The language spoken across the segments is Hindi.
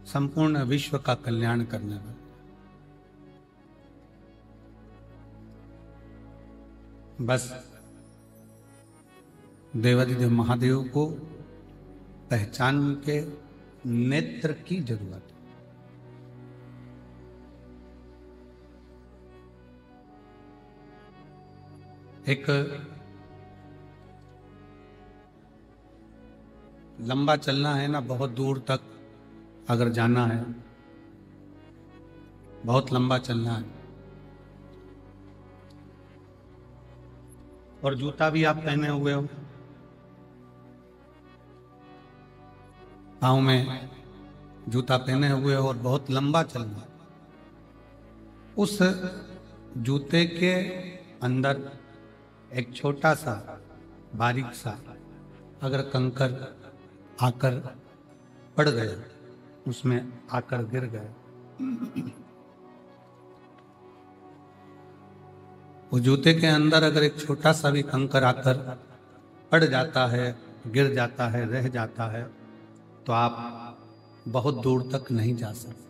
संपूर्ण विश्व का कल्याण करने वाला। बस देवाधिदेव महादेव को पहचान के नेत्र की जरूरत है। एक लंबा चलना है ना, बहुत दूर तक अगर जाना है, बहुत लंबा चलना है, और जूता भी आप पहने हुए हो, पाँव में जूता पहने हुए हो और बहुत लंबा चलना है, उस जूते के अंदर एक छोटा सा बारीक सा अगर कंकर आकर पड़ गया, उसमें आकर गिर गया, वो जूते के अंदर अगर एक छोटा सा भी कंकर आकर पड़ जाता है, गिर जाता है, रह जाता है, तो आप बहुत दूर तक नहीं जा सकते,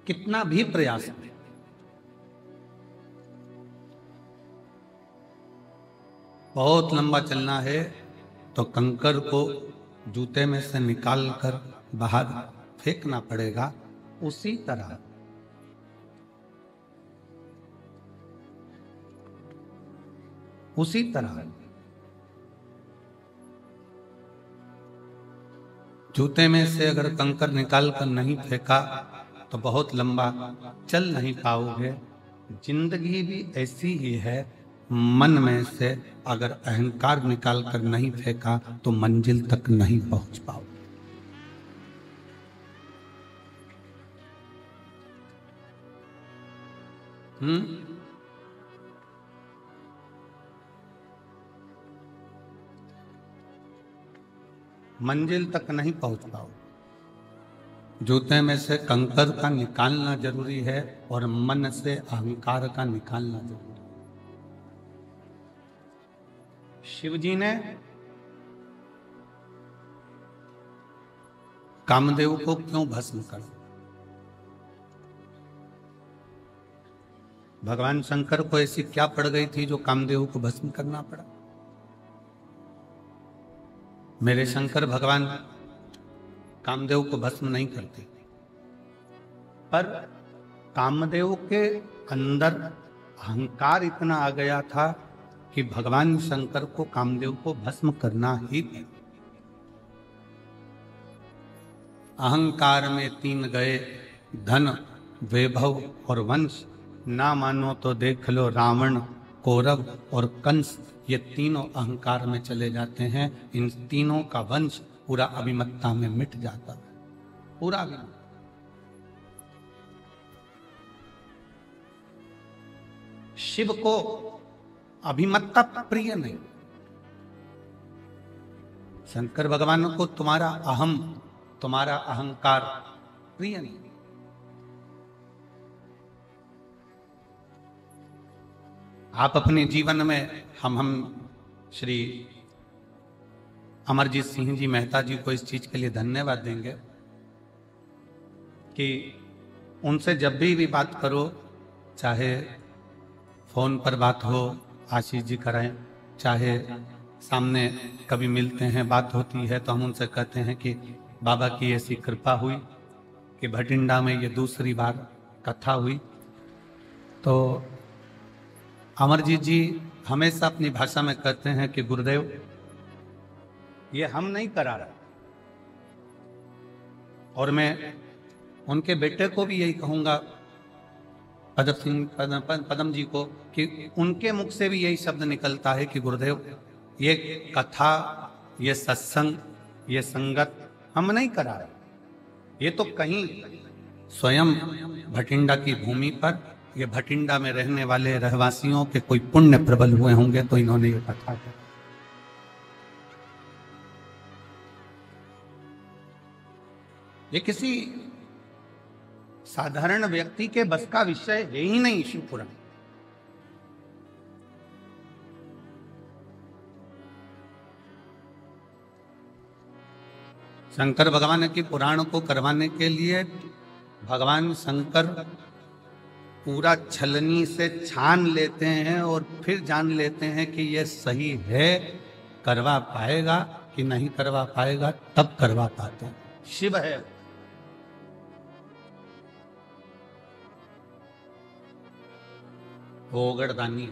कितना भी प्रयास करें। बहुत लंबा चलना है तो कंकर को जूते में से निकाल कर बाहर फेंकना पड़ेगा। उसी तरह जूते में से अगर कंकर निकाल कर नहीं फेंका तो बहुत लंबा चल नहीं पाओगे। जिंदगी भी ऐसी ही है, मन में से अगर अहंकार निकाल कर नहीं फेंका तो मंजिल तक नहीं पहुंच पाओगे। मंजिल तक नहीं पहुंच पाओगे। जूते में से कंकर का निकालना जरूरी है और मन से अहंकार का निकालना जरूरी है। शिव जी ने कामदेव को क्यों भस्म कर? भगवान शंकर को ऐसी क्या पड़ गई थी जो कामदेव को भस्म करना पड़ा? मेरे शंकर भगवान कामदेव को भस्म नहीं करते, पर कामदेव के अंदर अहंकार इतना आ गया था कि भगवान शंकर को कामदेव को भस्म करना ही था। अहंकार में तीन गए, धन, वैभव और वंश। ना मानो तो देख लो रावण, कौरव और कंस, ये तीनों अहंकार में चले जाते हैं। इन तीनों का वंश पूरा अभिमत्ता में मिट जाता है, पूरा अभिमत्ता। शिव को अभिमत्ता प्रिय नहीं। शंकर भगवान को तुम्हारा अहम, तुम्हारा अहंकार प्रिय नहीं। आप अपने जीवन में हम श्री अमरजीत सिंह जी मेहता जी को इस चीज के लिए धन्यवाद देंगे कि उनसे जब भी बात करो, चाहे फोन पर बात हो, आशीष जी कराएं, चाहे सामने कभी मिलते हैं, बात होती है, तो हम उनसे कहते हैं कि बाबा की ऐसी कृपा हुई कि भटिंडा में ये दूसरी बार कथा हुई। तो अमरजीत जी हमेशा अपनी भाषा में कहते हैं कि गुरुदेव, ये हम नहीं करा रहे। और मैं उनके बेटे को भी यही कहूंगा, पदम जी को, कि उनके मुख से भी यही शब्द निकलता है कि गुरुदेव, ये कथा, ये सत्संग, ये संगत हम नहीं करा रहे। ये तो कहीं स्वयं भटिंडा की भूमि पर, ये भटिंडा में रहने वाले रहवासियों के कोई पुण्य प्रबल हुए होंगे तो इन्होंने ये कथा की। ये किसी साधारण व्यक्ति के बस का विषय है ही नहीं। शिवपुराण शंकर भगवान की पुराण को करवाने के लिए भगवान शंकर पूरा छलनी से छान लेते हैं और फिर जान लेते हैं कि ये सही है, करवा पाएगा कि नहीं करवा पाएगा, तब करवा पाते हैं। शिव है वो ओगड़दानी।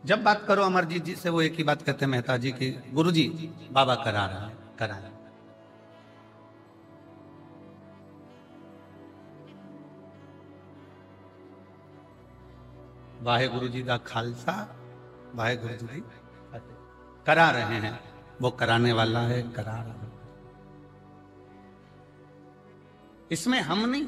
जब बात करो अमरजीत जी से, वो एक ही बात कहते हैं मेहता जी की, गुरु जी बाबा करा रहा है, करा है। वाहे गुरु जी का खालसा, वाहे गुरु जी की करा रहे हैं, वो कराने वाला है, करा रहा है। इसमें हम नहीं।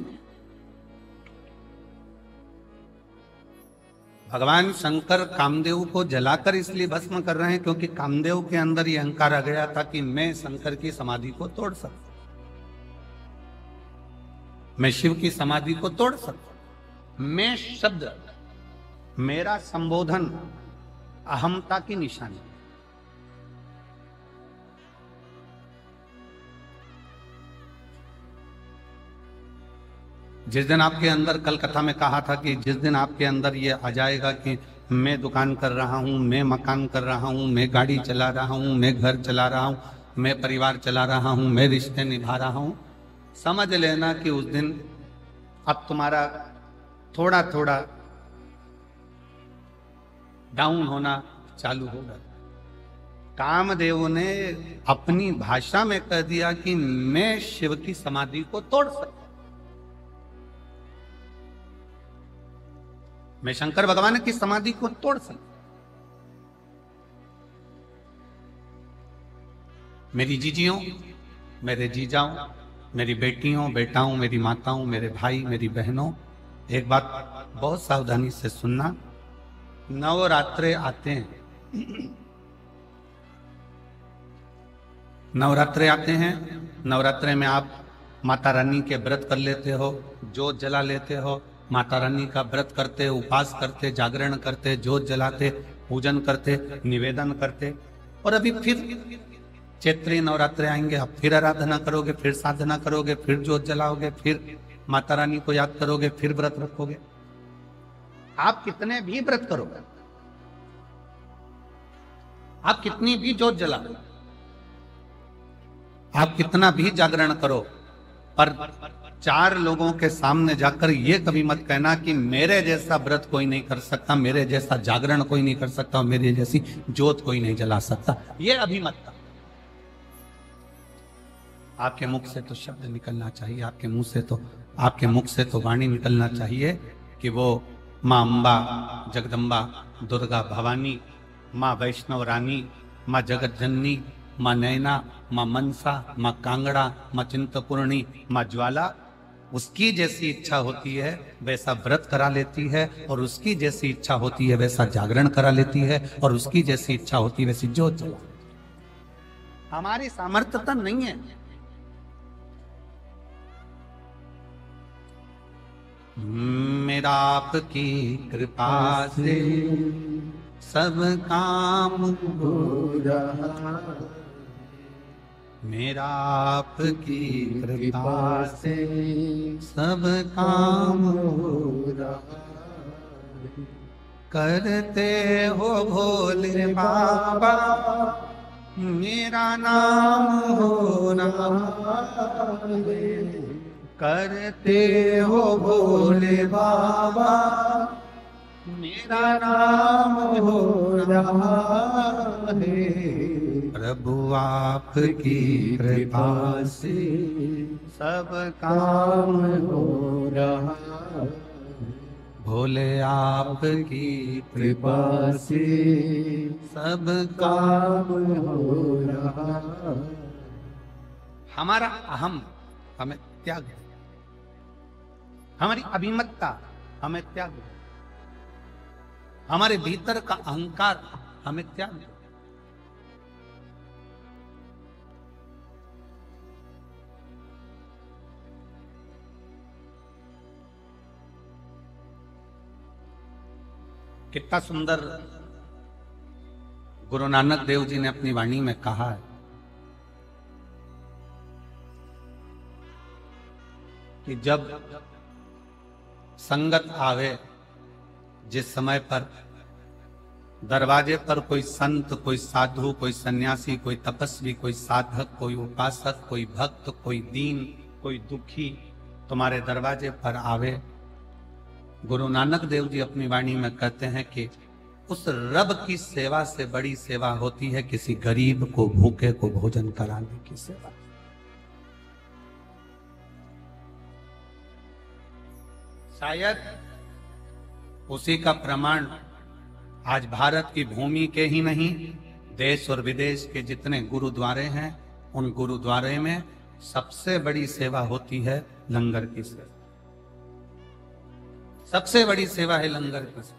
भगवान शंकर कामदेव को जलाकर इसलिए भस्म कर रहे हैं क्योंकि कामदेव के अंदर यह अहंकार आ गया था कि मैं शंकर की समाधि को तोड़ सकता, मैं शिव की समाधि को तोड़ सकता। मैं शब्द, मेरा संबोधन अहमता की निशानी। जिस दिन आपके अंदर, कल कथा में कहा था कि जिस दिन आपके अंदर ये आ जाएगा कि मैं दुकान कर रहा हूँ, मैं मकान कर रहा हूँ, मैं गाड़ी चला रहा हूँ, मैं घर चला रहा हूँ, मैं परिवार चला रहा हूँ, मैं रिश्ते निभा रहा हूँ, समझ लेना कि उस दिन अब तुम्हारा थोड़ा थोड़ा डाउन होना चालू होगा। कामदेव ने अपनी भाषा में कह दिया कि मैं शिव की समाधि को तोड़ सकता, मैं शंकर भगवान की समाधि को तोड़ सकता। मेरी जीजियों, मेरे जीजाओं, मेरी बेटियों, बेटाओं, मेरी माताओं, मेरे भाई, मेरी बहनों, एक बात बहुत सावधानी से सुनना। नवरात्रे आते हैं, नवरात्रे आते हैं। नवरात्रे में आप माता रानी के व्रत कर लेते हो, जोत जला लेते हो, माता रानी का व्रत करते, उपास करते, जागरण करते, जोत जलाते, पूजन करते, निवेदन करते। और अभी फिर चैत्री नवरात्रे आएंगे, आप फिर आराधना करोगे, फिर साधना करोगे, फिर जोत जलाओगे, फिर माता रानी को याद करोगे, फिर व्रत रखोगे। आप कितने भी व्रत करोगे, आप कितनी भी जोत जलाओ, आप कितना भी जागरण करो, पर 4 लोगों के सामने जाकर ये कभी मत कहना कि मेरे जैसा व्रत कोई नहीं कर सकता, मेरे जैसा जागरण कोई नहीं कर सकता, मेरे जैसी जोत कोई नहीं जला सकता। ये अभी मत कहो। आपके मुख से तो शब्द निकलना चाहिए, आपके मुंह से तो, आपके मुख से तो वाणी निकलना चाहिए कि वो माँ अम्बा, जगदम्बा, दुर्गा भवानी, माँ वैष्णव रानी, माँ जगत जननी, माँ नैना, माँ मनसा, माँ कांगड़ा, माँ चिंतपूर्णी, माँ ज्वाला, उसकी जैसी इच्छा होती है वैसा व्रत करा लेती है, और उसकी जैसी इच्छा होती है वैसा जागरण करा लेती है, और उसकी जैसी इच्छा होती है वैसी जोत जला। हमारी सामर्थ्यता नहीं है। मेरा आपकी कृपा से सब काम हो रहा, मेरा आपकी कृपा से सब काम हो रहा, करते हो भोले बाबा मेरा नाम हो रहा, करते हो भोले बाबा मेरा नाम हो रहा है। प्रभु आपकी कृपा से सब काम हो रहा, भोले आपकी कृपा से सब काम हो रहा। हमारा अहम हमें त्याग है, हमारी अभिमतता हमें त्याग है, हमारे भीतर का अहंकार हमें त्याग है। कितना सुंदर गुरु नानक देव जी ने अपनी वाणी में कहा है कि जब संगत आवे, जिस समय पर दरवाजे पर कोई संत, कोई साधु, कोई सन्यासी, कोई तपस्वी, कोई साधक, कोई उपासक, कोई भक्त, कोई दीन, कोई दुखी तुम्हारे दरवाजे पर आवे, गुरु नानक देव जी अपनी वाणी में कहते हैं कि उस रब की सेवा से बड़ी सेवा होती है किसी गरीब को, भूखे को भोजन कराने की सेवा। शायद उसी का प्रमाण आज भारत की भूमि के ही नहीं, देश और विदेश के जितने गुरुद्वारे हैं, उन गुरुद्वारे में सबसे बड़ी सेवा होती है लंगर की सेवा। सबसे बड़ी सेवा है लंगर की सेवा।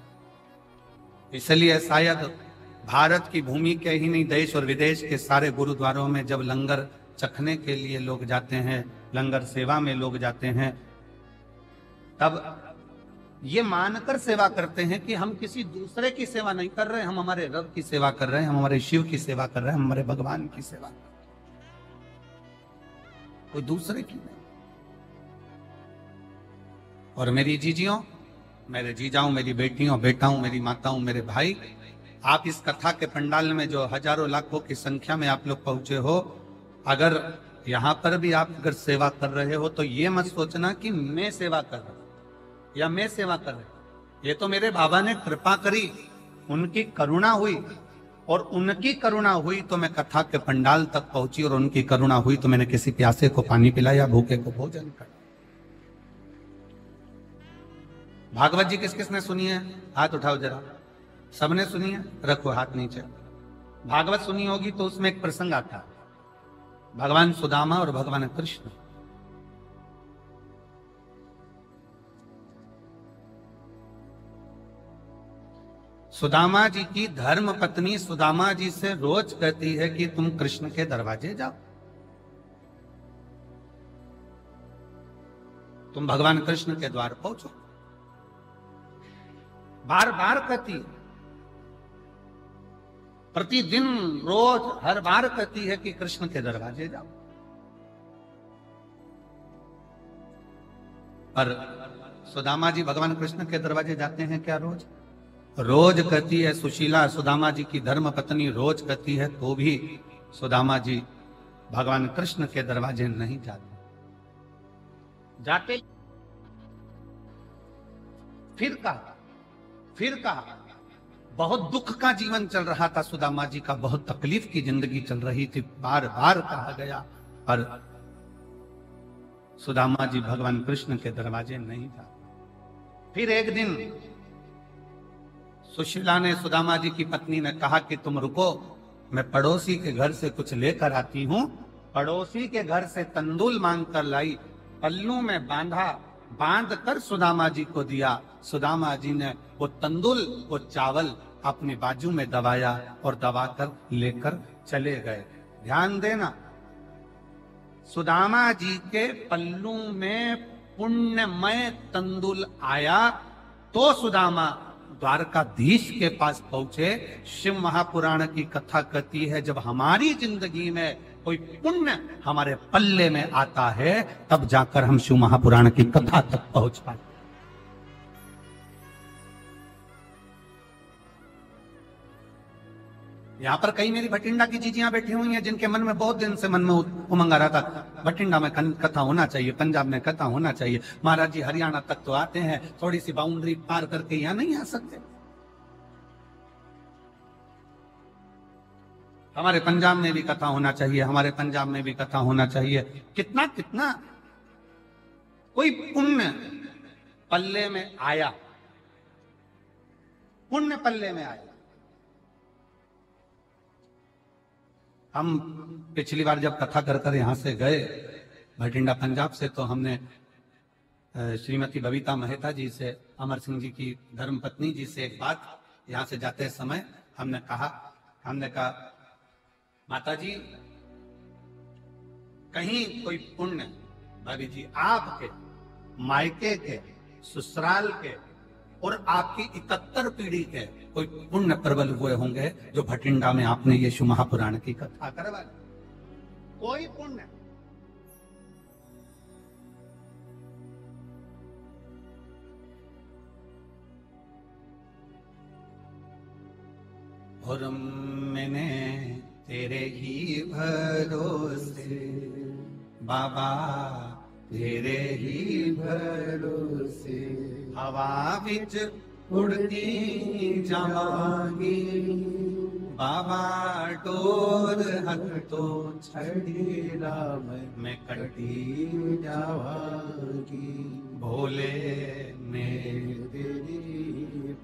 इसलिए शायद भारत की भूमि के ही नहीं, देश और विदेश के सारे गुरुद्वारों में जब लंगर चखने के लिए लोग जाते हैं, लंगर सेवा में लोग जाते हैं, तब ये मानकर सेवा करते हैं कि हम किसी दूसरे की सेवा नहीं कर रहे, हम हमारे रब की सेवा कर रहे हैं, हम हमारे शिव की सेवा कर रहे हैं, हम हमारे भगवान की सेवा कर रहे हैं, कोई दूसरे की नहीं। और मेरी जीजियों, मेरे जीजाओं, मेरी बेटियों, बेटाओं, मेरी माताओं, मेरे भाई, आप इस कथा के पंडाल में जो हजारों लाखों की संख्या में आप लोग पहुंचे हो, अगर यहां पर भी आप अगर सेवा कर रहे हो तो ये मत सोचना कि मैं सेवा कर रहा हूं या मैं सेवा कर रहा हूं। ये तो मेरे बाबा ने कृपा करी, उनकी करुणा हुई, और उनकी करुणा हुई तो मैं कथा के पंडाल तक पहुंची, और उनकी करुणा हुई तो मैंने किसी प्यासे को पानी पिलाया, भूखे को भोजन कर। भागवत जी किस किसने सुनी है? हाथ उठाओ जरा। सबने सुनी है? रखो हाथ नीचे। भागवत सुनी होगी तो उसमें एक प्रसंग आता है, भगवान सुदामा और भगवान कृष्ण। सुदामा जी की धर्म पत्नी सुदामा जी से रोज कहती है कि तुम कृष्ण के दरवाजे जाओ, तुम भगवान कृष्ण के द्वार पहुंचो। बार बार कहती है, प्रतिदिन, रोज, हर बार कहती है कि कृष्ण के दरवाजे जाओ। पर सुदामा जी भगवान कृष्ण के दरवाजे जाते हैं क्या रोज? रोज कहती है सुशीला, सुदामा जी की धर्म पत्नी रोज कहती है, तो भी सुदामा जी भगवान कृष्ण के दरवाजे नहीं जाते। जाते फिर कहा बहुत दुख का जीवन चल रहा था सुदामा जी का, बहुत तकलीफ की जिंदगी चल रही थी, बार बार कहा गया, पर सुदामा जी भगवान कृष्ण के दरवाजे नहीं जाते। फिर एक दिन सुशीला ने, सुदामा जी की पत्नी ने कहा कि तुम रुको, मैं पड़ोसी के घर से कुछ लेकर आती हूं। पड़ोसी के घर से तंदूल मांग कर लाई, पल्लू में बांधा, बांध कर सुदामा जी को दिया। सुदामा जी ने वो तंदूल, वो चावल अपनी बाजू में दबाया और दबाकर लेकर चले गए। ध्यान देना, सुदामा जी के पल्लू में पुण्यमय तंदूल आया तो सुदामा द्वारकाधीश के पास पहुंचे। शिव महापुराण की कथा कहती है, जब हमारी जिंदगी में कोई पुण्य हमारे पल्ले में आता है, तब जाकर हम शिव महापुराण की कथा तक पहुंच पाते। यहां पर कई मेरी भटिंडा की जीजियां बैठी हुई हैं, जिनके मन में बहुत दिन से मन में उमंग आ रहा था, भटिंडा में कथा होना चाहिए, पंजाब में कथा होना चाहिए। महाराज जी हरियाणा तक तो आते हैं, थोड़ी सी बाउंड्री पार करके यहां नहीं आ सकते? हमारे पंजाब में भी कथा होना चाहिए, हमारे पंजाब में भी कथा होना चाहिए। कितना कितना कोई पुण्य पल्ले में आया, पुण्य पल्ले में आया। हम पिछली बार जब कथा कर कर यहां से गए भटिंडा पंजाब से, तो हमने श्रीमती बबीता मेहता जी से, अमर सिंह जी की धर्म पत्नी जी से एक बात यहां से जाते समय हमने कहा माता जी, कहीं कोई पुण्य भाभी जी आपके मायके के, ससुराल के और आपकी 71 पीढ़ी के कोई पुण्य प्रबल हुए होंगे जो भटिंडा में आपने यीशु महापुराण की कथा करवा ली। कोई पुण्य और मैंने तेरे ही भरोसे बाबा, तेरे ही भरोसे हवा विच उड़ती जावांगी बाबा, डोर हथ तो छड़ी राम मैं कटी जावांगी, भोले में तेरी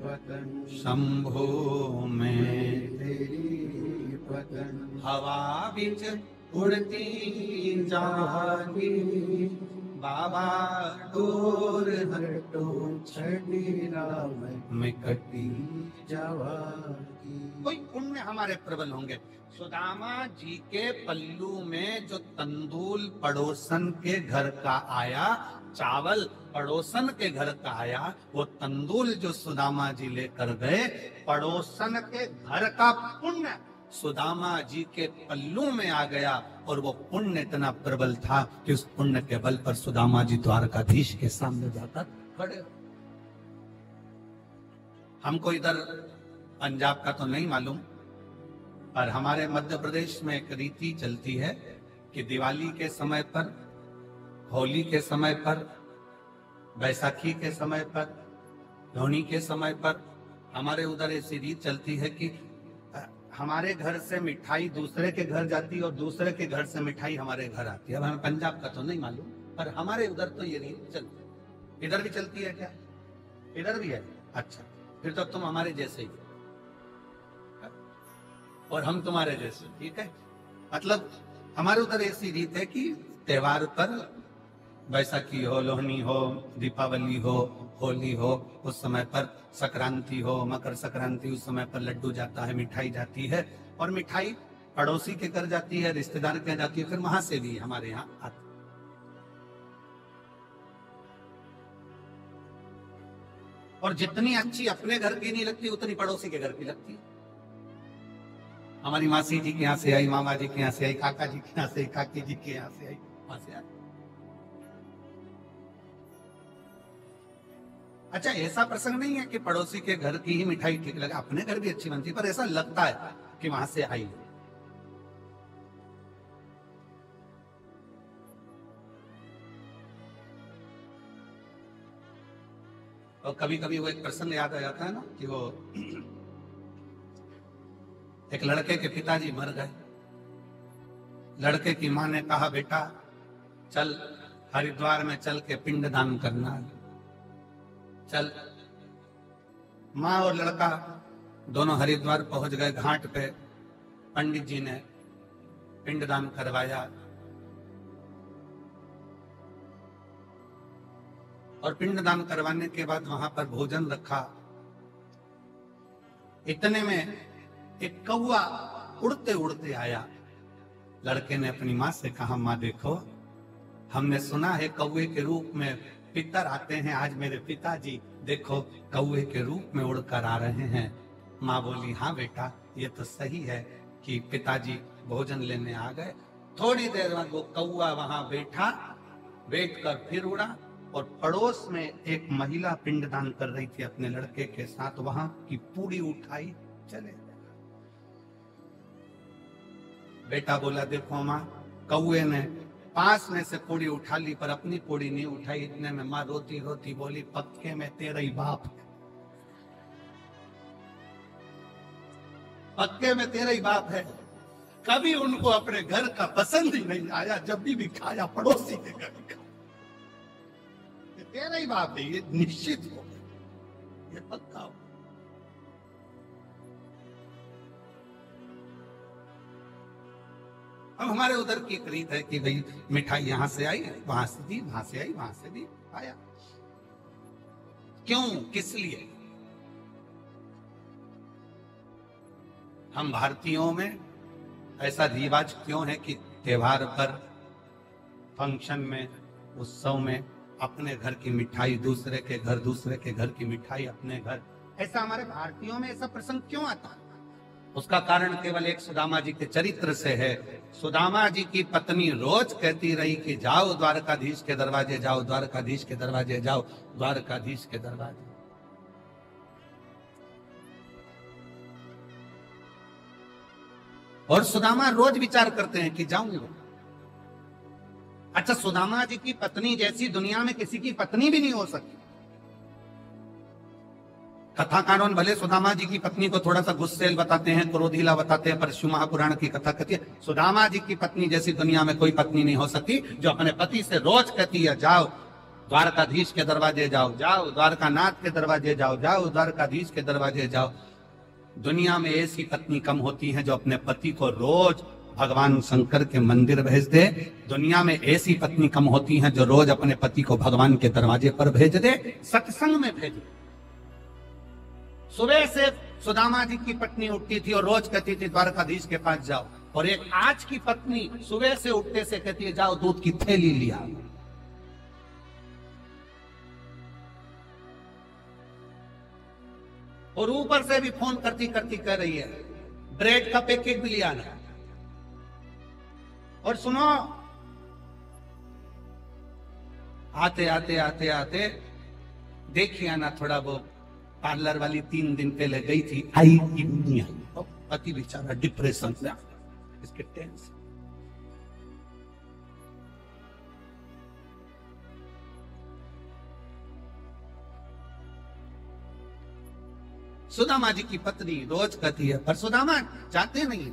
पतन शंभो में तेरी पतन, हवा विच उड़ती जावांगी बाबा, डोर हटो छड़ी राम मैं कटी जावांगी। कोई पुण्य हमारे प्रबल होंगे। सुदामा जी के पल्लू में जो तंदूल पड़ोसन के घर का आया, चावल पड़ोसन के घर का आया, वो तंदूल जो सुदामा जी लेकर गए, पड़ोसन के घर का पुण्य सुदामा जी के पल्लू में आ गया और वो पुण्य इतना प्रबल था कि उस पुण्य के बल पर सुदामा जी द्वारकाधीश के सामने जाकर खड़े। हमको इधर पंजाब का तो नहीं मालूम, पर हमारे मध्य प्रदेश में एक रीति चलती है कि दिवाली के समय पर, होली के समय पर, बैसाखी के समय पर, लोहड़ी के समय पर हमारे उधर ऐसी रीत चलती है कि हमारे घर से मिठाई दूसरे के घर जाती है और दूसरे के घर से मिठाई हमारे घर आती है। अब हमें पंजाब का तो नहीं मालूम, पर हमारे उधर तो ये रीत चलती है। इधर भी चलती है क्या? इधर भी है। अच्छा, फिर तो तुम हमारे जैसे ही और हम तुम्हारे जैसे, ठीक है। मतलब हमारे उधर ऐसी रीत है कि त्योहार पर, बैसाखी हो, लोहनी हो, दीपावली हो, होली हो, उस समय पर संक्रांति हो, मकर संक्रांति, उस समय पर लड्डू जाता है, मिठाई जाती है, और मिठाई पड़ोसी के घर जाती है, रिश्तेदार के जाती है, फिर वहां से भी हमारे यहाँ आती है। और जितनी अच्छी अपने घर की नहीं लगती उतनी पड़ोसी के घर की लगती है। हमारी मासी जी के यहाँ से आई, मामा जी के यहाँ से आई, काका जी के यहाँ से आई, काकी जी के यहाँ से आई, वहां से आई। अच्छा, ऐसा प्रसंग नहीं है कि पड़ोसी के घर की ही मिठाई ठीक लगे, अपने घर भी अच्छी बनती है, पर ऐसा लगता है कि वहां से आई। और कभी कभी वो एक प्रसंग याद आ जाता है ना कि वो एक लड़के के पिताजी मर गए। लड़के की मां ने कहा, बेटा चल हरिद्वार में चल के पिंडदान करना है, चल। माँ और लड़का दोनों हरिद्वार पहुंच गए। घाट पे पंडित जी ने पिंडदान करवाया और पिंडदान करवाने के बाद वहां पर भोजन रखा। इतने में एक कौवा उड़ते उड़ते आया। लड़के ने अपनी माँ से कहा, माँ देखो, हमने सुना है कौवे के रूप में पितर आते हैं, आज मेरे पिताजी देखो कौवे के रूप में उड़कर आ रहे हैं। माँ बोली, हाँ बेटा, ये तो सही है कि पिताजी भोजन लेने आ गए। थोड़ी देर बाद वो कौवा वहां बैठा, बैठकर फिर उड़ा और पड़ोस में एक महिला पिंडदान कर रही थी अपने लड़के के साथ, वहां की पूड़ी उठाई, चले। बेटा बोला, देखो माँ, कौवे ने पास में से पूड़ी उठा ली पर अपनी पूड़ी नहीं उठाई। इतने में माँ रोती रोती बोली, पक्के में तेरा ही बाप है, पक्के में तेरा ही बाप है। कभी उनको अपने घर का पसंद ही नहीं आया, जब भी खाया पड़ोसी के घर का। तेरा ही बाप है, ये निश्चित हो, ये पक्का हो। अब हमारे उधर की एक रीत है कि भाई मिठाई यहां से आई, वहां से दी, वहां से आई, वहां से दी, आया। क्यों, किस लिए? हम भारतीयों में ऐसा रिवाज क्यों है कि त्योहार पर, फंक्शन में, उत्सव में अपने घर की मिठाई दूसरे के घर, दूसरे के घर की मिठाई अपने घर। ऐसा हमारे भारतीयों में ऐसा प्रसंग क्यों आता है? उसका कारण केवल एक सुदामा जी के चरित्र से है। सुदामा जी की पत्नी रोज कहती रही कि जाओ द्वारकाधीश के दरवाजे जाओ, द्वारकाधीश के दरवाजे जाओ, द्वारकाधीश के दरवाजे। और सुदामा रोज विचार करते हैं कि जाऊंगा। अच्छा, सुदामा जी की पत्नी जैसी दुनिया में किसी की पत्नी भी नहीं हो सकती। कथाकारों भले सुदामा जी की पत्नी को थोड़ा सा गुस्सेल बताते हैं, क्रोधीला बताते हैं, पर शिव महापुराण की कथा कहती है सुदामा जी की पत्नी जैसी दुनिया में कोई पत्नी नहीं हो सकती, जो अपने पति से रोज कहती है जाओ द्वारकाधीश के दरवाजे जाओ, जाओ द्वारकानाथ के दरवाजे जाओ, जाओ द्वारकाधीश के दरवाजे जाओ। दुनिया में ऐसी पत्नी कम होती है जो अपने पति को रोज भगवान शंकर के मंदिर भेज दे। दुनिया में ऐसी पत्नी कम होती है जो रोज अपने पति को भगवान के दरवाजे पर भेज दे, सत्संग में भेजे। सुबह से सुदामा जी की पत्नी उठती थी और रोज कहती थी द्वारकाधीश के पास जाओ, और एक आज की पत्नी सुबह से उठते से कहती है जाओ दूध की थैली लिया। और ऊपर से भी फोन करती करती कह रही है ब्रेड का पैकेट भी लिया ना। और सुनो, आते आते आते आते देखिए ना, थोड़ा वो पार्लर वाली 3 दिन पहले गई थी, आई ही नहीं आई। पति बेचारा डिप्रेशन में, इसके टेंशन। सुदामा जी की पत्नी रोज कहती है, पर सुदामा जाते नहीं।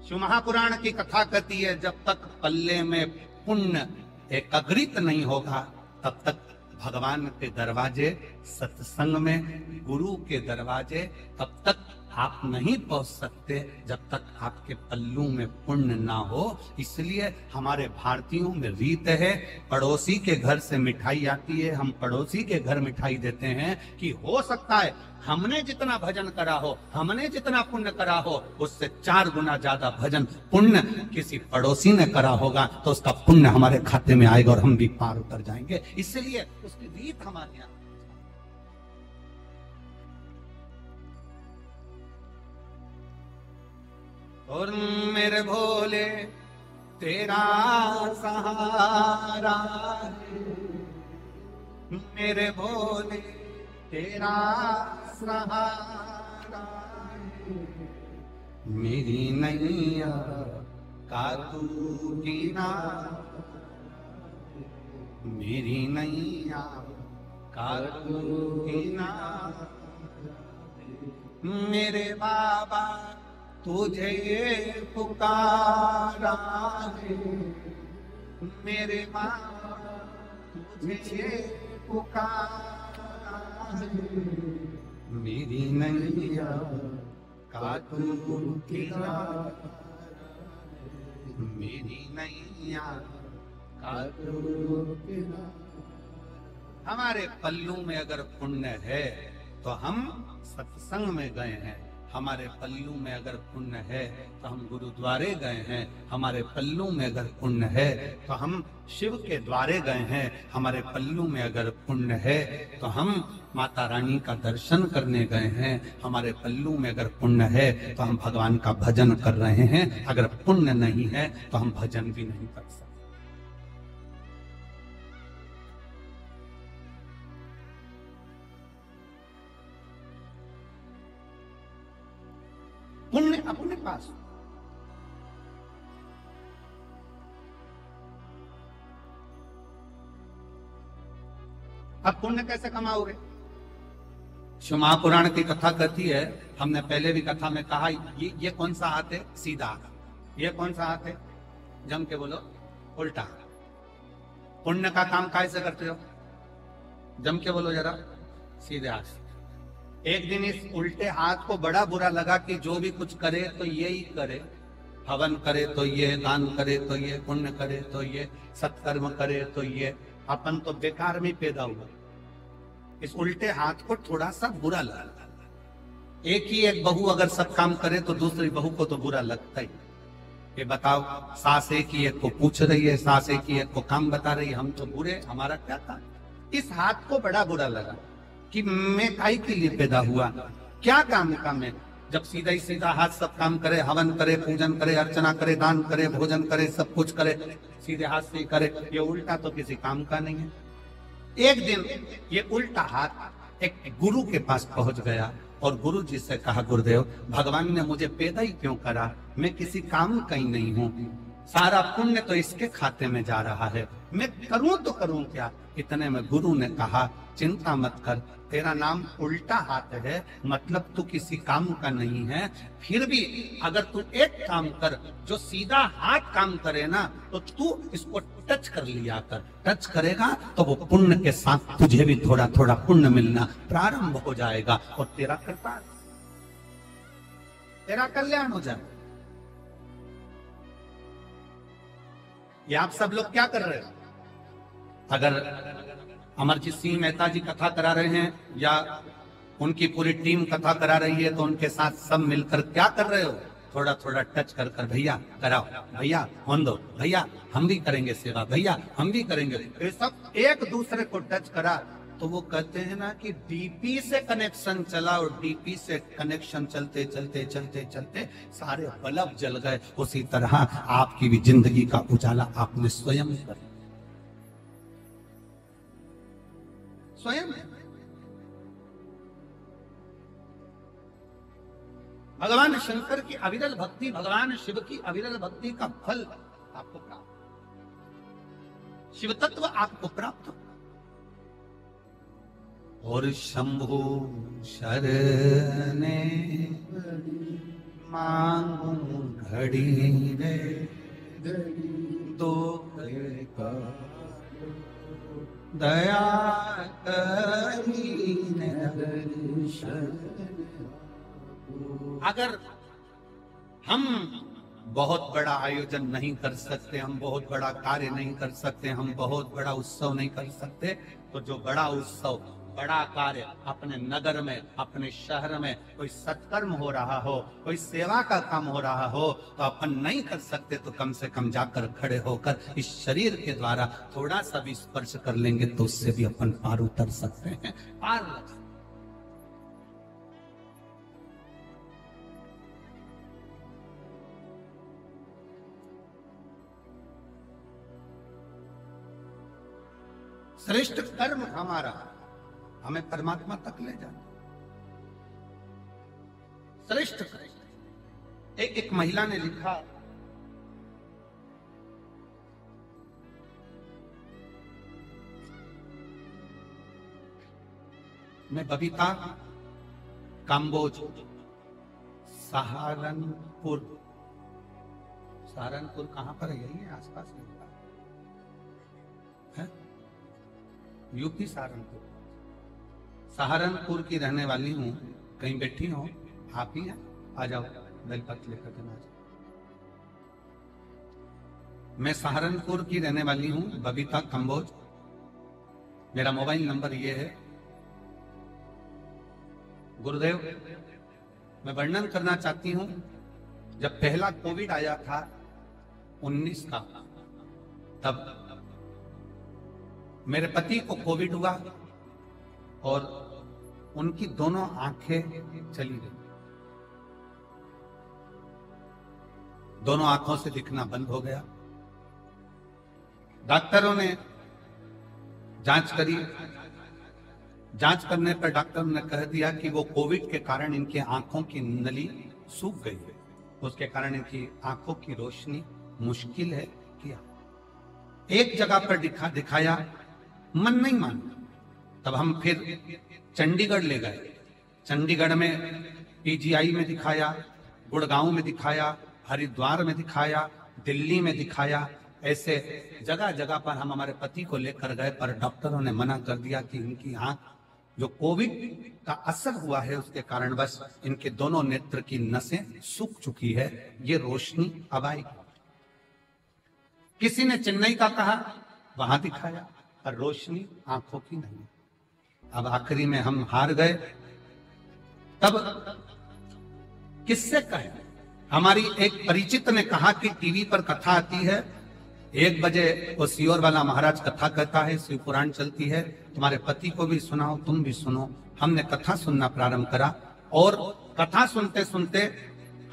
शिव महापुराण की कथा कहती है जब तक पल्ले में पुण्य एकत्रित नहीं होगा तब तक भगवान के दरवाजे, सत्संग में गुरु के दरवाजे तब तक आप नहीं पहुंच सकते जब तक आपके पल्लू में पुण्य ना हो। इसलिए हमारे भारतीयों में रीत है, पड़ोसी के घर से मिठाई आती है, हम पड़ोसी के घर मिठाई देते हैं कि हो सकता है हमने जितना भजन करा हो, हमने जितना पुण्य करा हो, उससे 4 गुना ज्यादा भजन पुण्य किसी पड़ोसी ने करा होगा, तो उसका पुण्य हमारे खाते में आएगा और हम भी पार उतर जाएंगे। इसलिए उसकी रीत हमारे यहाँ। और मेरे भोले तेरा सहारा है, मेरे भोले तेरा सहारा है, मेरी नैया का तू किनारा, मेरी नैया का तू किनारा, मेरे बाबा तुझे ये पुकारा है, मेरे बाबा तुझे ये पुकारा है, मेरी नैया का तू किनारा, मेरी नैया का तू किनारा। हमारे पल्लू में अगर पुण्य है तो हम सत्संग में गए हैं, हमारे पल्लू में अगर पुण्य है तो हम गुरुद्वारे गए हैं, हमारे पल्लू में अगर पुण्य है तो हम शिव के द्वारे गए हैं, हमारे पल्लू में अगर पुण्य है तो हम माता रानी का दर्शन करने गए हैं, हमारे पल्लू में अगर पुण्य है तो हम भगवान का भजन कर रहे हैं। अगर पुण्य नहीं है तो हम भजन भी नहीं कर सकते। पुण्य अपने पास। अब पुण्य कैसे कमाओगे? शिव महापुराण की कथा कहती है, हमने पहले भी कथा में कहा, ये कौन सा हाथ है? सीधा। ये कौन सा हाथ है? जम के बोलो, उल्टा। पुण्य का काम कैसे करते हो? जम के बोलो जरा, सीधे हाथ से। एक दिन इस उल्टे हाथ को बड़ा बुरा लगा कि जो भी कुछ करे तो ये ही करे, हवन करे तो ये, दान करे तो ये, पुण्य करे तो ये, सत्कर्म करे तो ये, अपन तो बेकार में पैदा हुआ। इस उल्टे हाथ को थोड़ा सा बुरा लगा। एक ही एक बहू अगर सब काम करे तो दूसरी बहू को तो बुरा लगता ही। ये बताओ, सास एक ही एक को पूछ रही है, सास एक ही एक को काम बता रही है, हम तो बुरे, हमारा क्या था। इस हाथ को बड़ा बुरा लगा कि मैं काहे के लिए पैदा हुआ, क्या काम का मैं, जब सीधा ही सीधा हाथ सब काम करे, हवन करे, पूजन करे, अर्चना करे, दान करे, भोजन करे, सब कुछ करे, सीधे हाथ से ही करे, ये उल्टा तो किसी काम का नहीं है। एक दिन ये उल्टा हाथ एक गुरु के पास पहुंच गया और गुरु जी से कहा, गुरुदेव भगवान ने मुझे पैदा ही क्यों करा, मैं किसी काम का ही नहीं हूं, सारा पुण्य तो इसके खाते में जा रहा है, मैं करूं तो करूं क्या। इतने में गुरु ने कहा, चिंता मत कर, तेरा नाम उल्टा हाथ है, मतलब तू किसी काम का नहीं है, फिर भी अगर तू एक काम कर, जो सीधा हाथ काम करे ना, तो तू इसको टच कर लिया कर, टच करेगा तो वो पुण्य के साथ तुझे भी थोड़ा थोड़ा पुण्य मिलना प्रारंभ हो जाएगा और तेरा कृपा, तेरा कल्याण हो जाएगा। ये आप सब लोग क्या कर रहे हो? अगर अमरजीत सिंह मेहता जी कथा करा रहे हैं या उनकी पूरी टीम कथा करा रही है, तो उनके साथ सब मिलकर क्या कर रहे हो? थोड़ा थोड़ा टच कर कर, भैया कराओ, भैया होन दो, भैया हम भी करेंगे सेवा, भैया हम भी करेंगे, ये सब एक दूसरे को टच करा। तो वो कहते हैं ना कि डीपी से कनेक्शन चला और डीपी से कनेक्शन चलते चलते चलते चलते सारे बल्ब जल गए। उसी तरह आपकी भी जिंदगी का उजाला आपने स्वयं कर, स्वयं। भगवान शंकर की अविरल भक्ति, भगवान शिव की अविरल भक्ति का फल आपको प्राप्त, शिव तत्व आपको प्राप्त। और शंभु शरणे मांगू घड़ी रे, दो दया करीने। अगर हम बहुत बड़ा आयोजन नहीं कर सकते, हम बहुत बड़ा कार्य नहीं कर सकते, हम बहुत बड़ा उत्सव नहीं कर सकते, तो जो बड़ा उत्सव, बड़ा कार्य अपने नगर में, अपने शहर में कोई सत्कर्म हो रहा हो, कोई सेवा का काम हो रहा हो, तो अपन नहीं कर सकते तो कम से कम जाकर खड़े होकर इस शरीर के द्वारा थोड़ा सा भी स्पर्श कर लेंगे तो उससे भी अपन पार उतर सकते हैं, पार लग सकते। श्रेष्ठ कर्म हमारा हमें परमात्मा तक ले जाता। श्रेष्ठ कर्म। एक महिला ने लिखा, मैं बबीता काम्बोज, सहारनपुर, सहारनपुर कहां पर है? यही है आसपास है, यूपी सहारनपुर, सहारनपुर की रहने वाली हूँ। कहीं बैठी हो आप ही हैं? आ जाओ, बेलपत्र लेकर के आ जाओ। मैं सहारनपुर की रहने वाली हूँ, बबीता कंबोज। मेरा मोबाइल नंबर ये है। गुरुदेव, मैं वर्णन करना चाहती हूँ, जब पहला कोविड आया था 19 का, तब मेरे पति को कोविड हुआ और उनकी दोनों आंखें चली गई, दोनों आंखों से दिखना बंद हो गया। डॉक्टरों ने जांच करी, जांच करने पर डॉक्टर ने कह दिया कि वो कोविड के कारण इनके आंखों की नली सूख गई है, उसके कारण इनकी आंखों की रोशनी मुश्किल है। किया एक जगह पर दिखाया, मन नहीं माना। तब हम फिर चंडीगढ़ ले गए। चंडीगढ़ में पीजीआई में दिखाया, गुड़गांव में दिखाया, हरिद्वार में दिखाया, दिल्ली में दिखाया। ऐसे जगह जगह पर हम हमारे पति को लेकर गए, पर डॉक्टरों ने मना कर दिया कि इनकी आंख, जो कोविड का असर हुआ है उसके कारण बस इनके दोनों नेत्र की नसें सूख चुकी है, ये रोशनी अब आएगी। किसी ने चेन्नई का कहा, वहां दिखाया, पर रोशनी आंखों की नहीं। अब आखिरी में हम हार गए। तब किससे कहें? हमारी एक परिचित ने कहा कि टीवी पर कथा आती है, 1 बजे वो सियोर वाला महाराज कथा कहता है, शिव पुराण चलती है, तुम्हारे पति को भी सुनाओ, तुम भी सुनो। हमने कथा सुनना प्रारंभ करा और कथा सुनते सुनते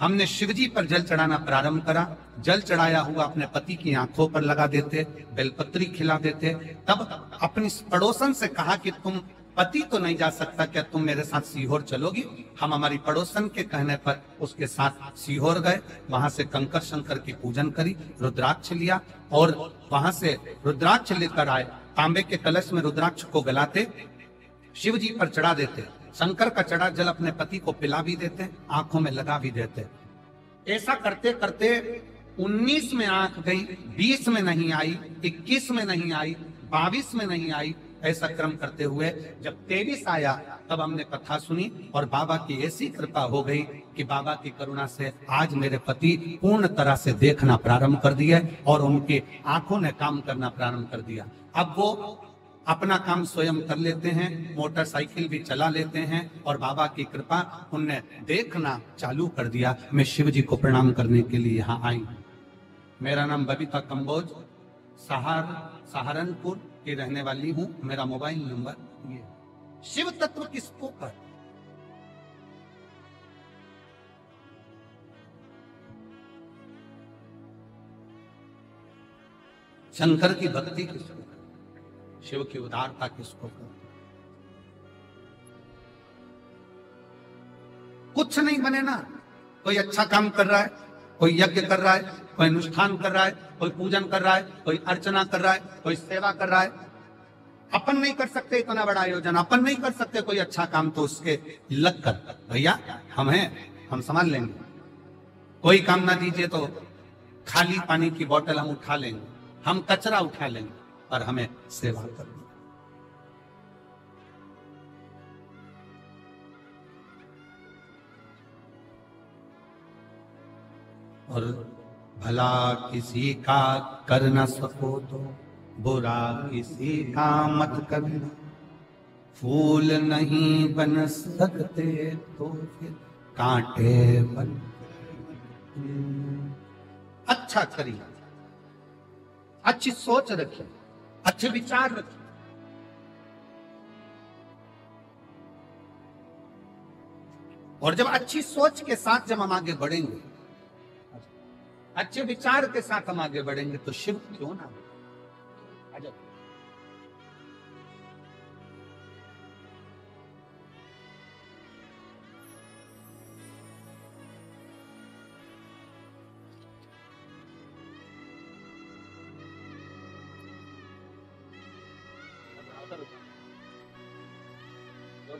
हमने शिवजी पर जल चढ़ाना प्रारंभ करा। जल चढ़ाया हुआ अपने पति की आंखों पर लगा देते, बेलपत्री खिला देते। तब अपनी पड़ोसन से कहा कि तुम पति तो नहीं जा सकता, क्या तुम मेरे साथ सीहोर चलोगी? हम हमारी पड़ोसन के कहने पर उसके साथ सीहोर गए। वहां से कंकर शंकर की पूजन करी, रुद्राक्ष लिया और वहां से रुद्राक्ष लेकर आए। तांबे के कलश में रुद्राक्ष को गलाते, शिव जी पर चढ़ा देते, शंकर का चढ़ा जल अपने पति को पिला भी देते, आंखों में लगा भी देते। ऐसा करते करते 19 में आंख गई, 20 में नहीं आई, 21 में नहीं आई, 22 में नहीं आई। ऐसा क्रम करते हुए जब 23 आया तब हमने कथा सुनी और बाबा की ऐसी कृपा हो गई कि बाबा की करुणा से आज मेरे पति पूर्ण तरह से देखना प्रारंभ कर दिया और उनकी आंखों ने काम करना प्रारंभ कर दिया। अब वो अपना काम स्वयं कर लेते हैं, मोटरसाइकिल भी चला लेते हैं और बाबा की कृपा उनने देखना चालू कर दिया। मैं शिव जी को प्रणाम करने के लिए यहाँ आई। मेरा नाम बबीता कंबोज, सहारनपुर की रहने वाली हूँ। मेरा मोबाइल नंबर ये। शिव तत्व किसको कर, शंकर की भक्ति किसको कर, शिव की उदारता किसको कर? कुछ नहीं बने ना। कोई अच्छा काम कर रहा है, कोई यज्ञ कर रहा है, कोई अनुष्ठान कर रहा है, कोई पूजन कर रहा है, कोई अर्चना कर रहा है, कोई सेवा कर रहा है। अपन नहीं कर सकते इतना बड़ा आयोजन, अपन नहीं कर सकते कोई अच्छा काम, तो उसके लग कर भैया हम हैं, हम संभाल लेंगे। कोई काम ना दीजिए तो खाली पानी की बोतल हम उठा लेंगे, हम कचरा उठा लेंगे, और हमें सेवा करनी। और भला किसी का कर न सको तो बुरा किसी का मत करना। फूल नहीं बन सकते तो फिर कांटे बन। अच्छा करिए, अच्छी सोच रखिए, अच्छे विचार रखिए। और जब अच्छी सोच के साथ जब हम आगे बढ़ेंगे, अच्छे विचार के साथ हम आगे बढ़ेंगे, तो शिव क्यों ना।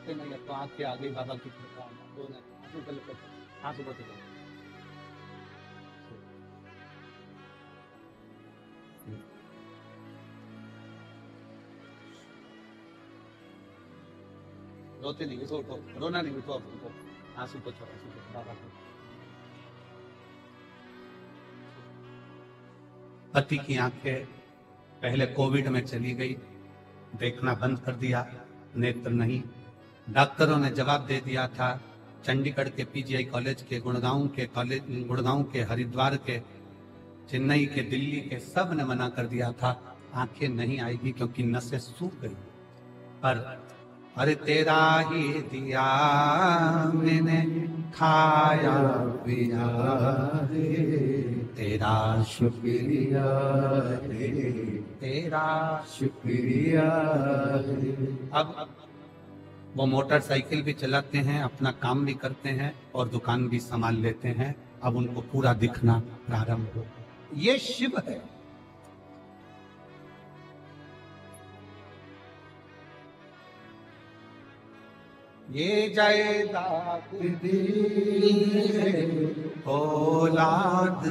नहीं तो आंख के आगे बाबा की कृपा रोते नहीं, उठो उठो, रोना नहीं, उठो उठो, आंसू पोछो, बाबा को। पति की आंखें पहले कोविड में चली गई, देखना बंद कर दिया, नेत्र नहीं। डॉक्टरों ने जवाब दे दिया था, चंडीगढ़ के पीजीआई कॉलेज के, गुड़गांव के, हरिद्वार के, चेन्नई के, दिल्ली के, सब ने मना कर दिया था, आंखें नहीं आएगी क्योंकि नसें सूख गई। पर अरे तेरा ही दिया मैंने खाया पिया रे, तेरा शुक्रिया रे, तेरा शुक्रिया रे। अब वो मोटरसाइकिल भी चलाते हैं, अपना काम भी करते हैं और दुकान भी संभाल लेते हैं। अब उनको पूरा दिखना प्रारंभ हो। ये शिव है। ये जायदाद औलाद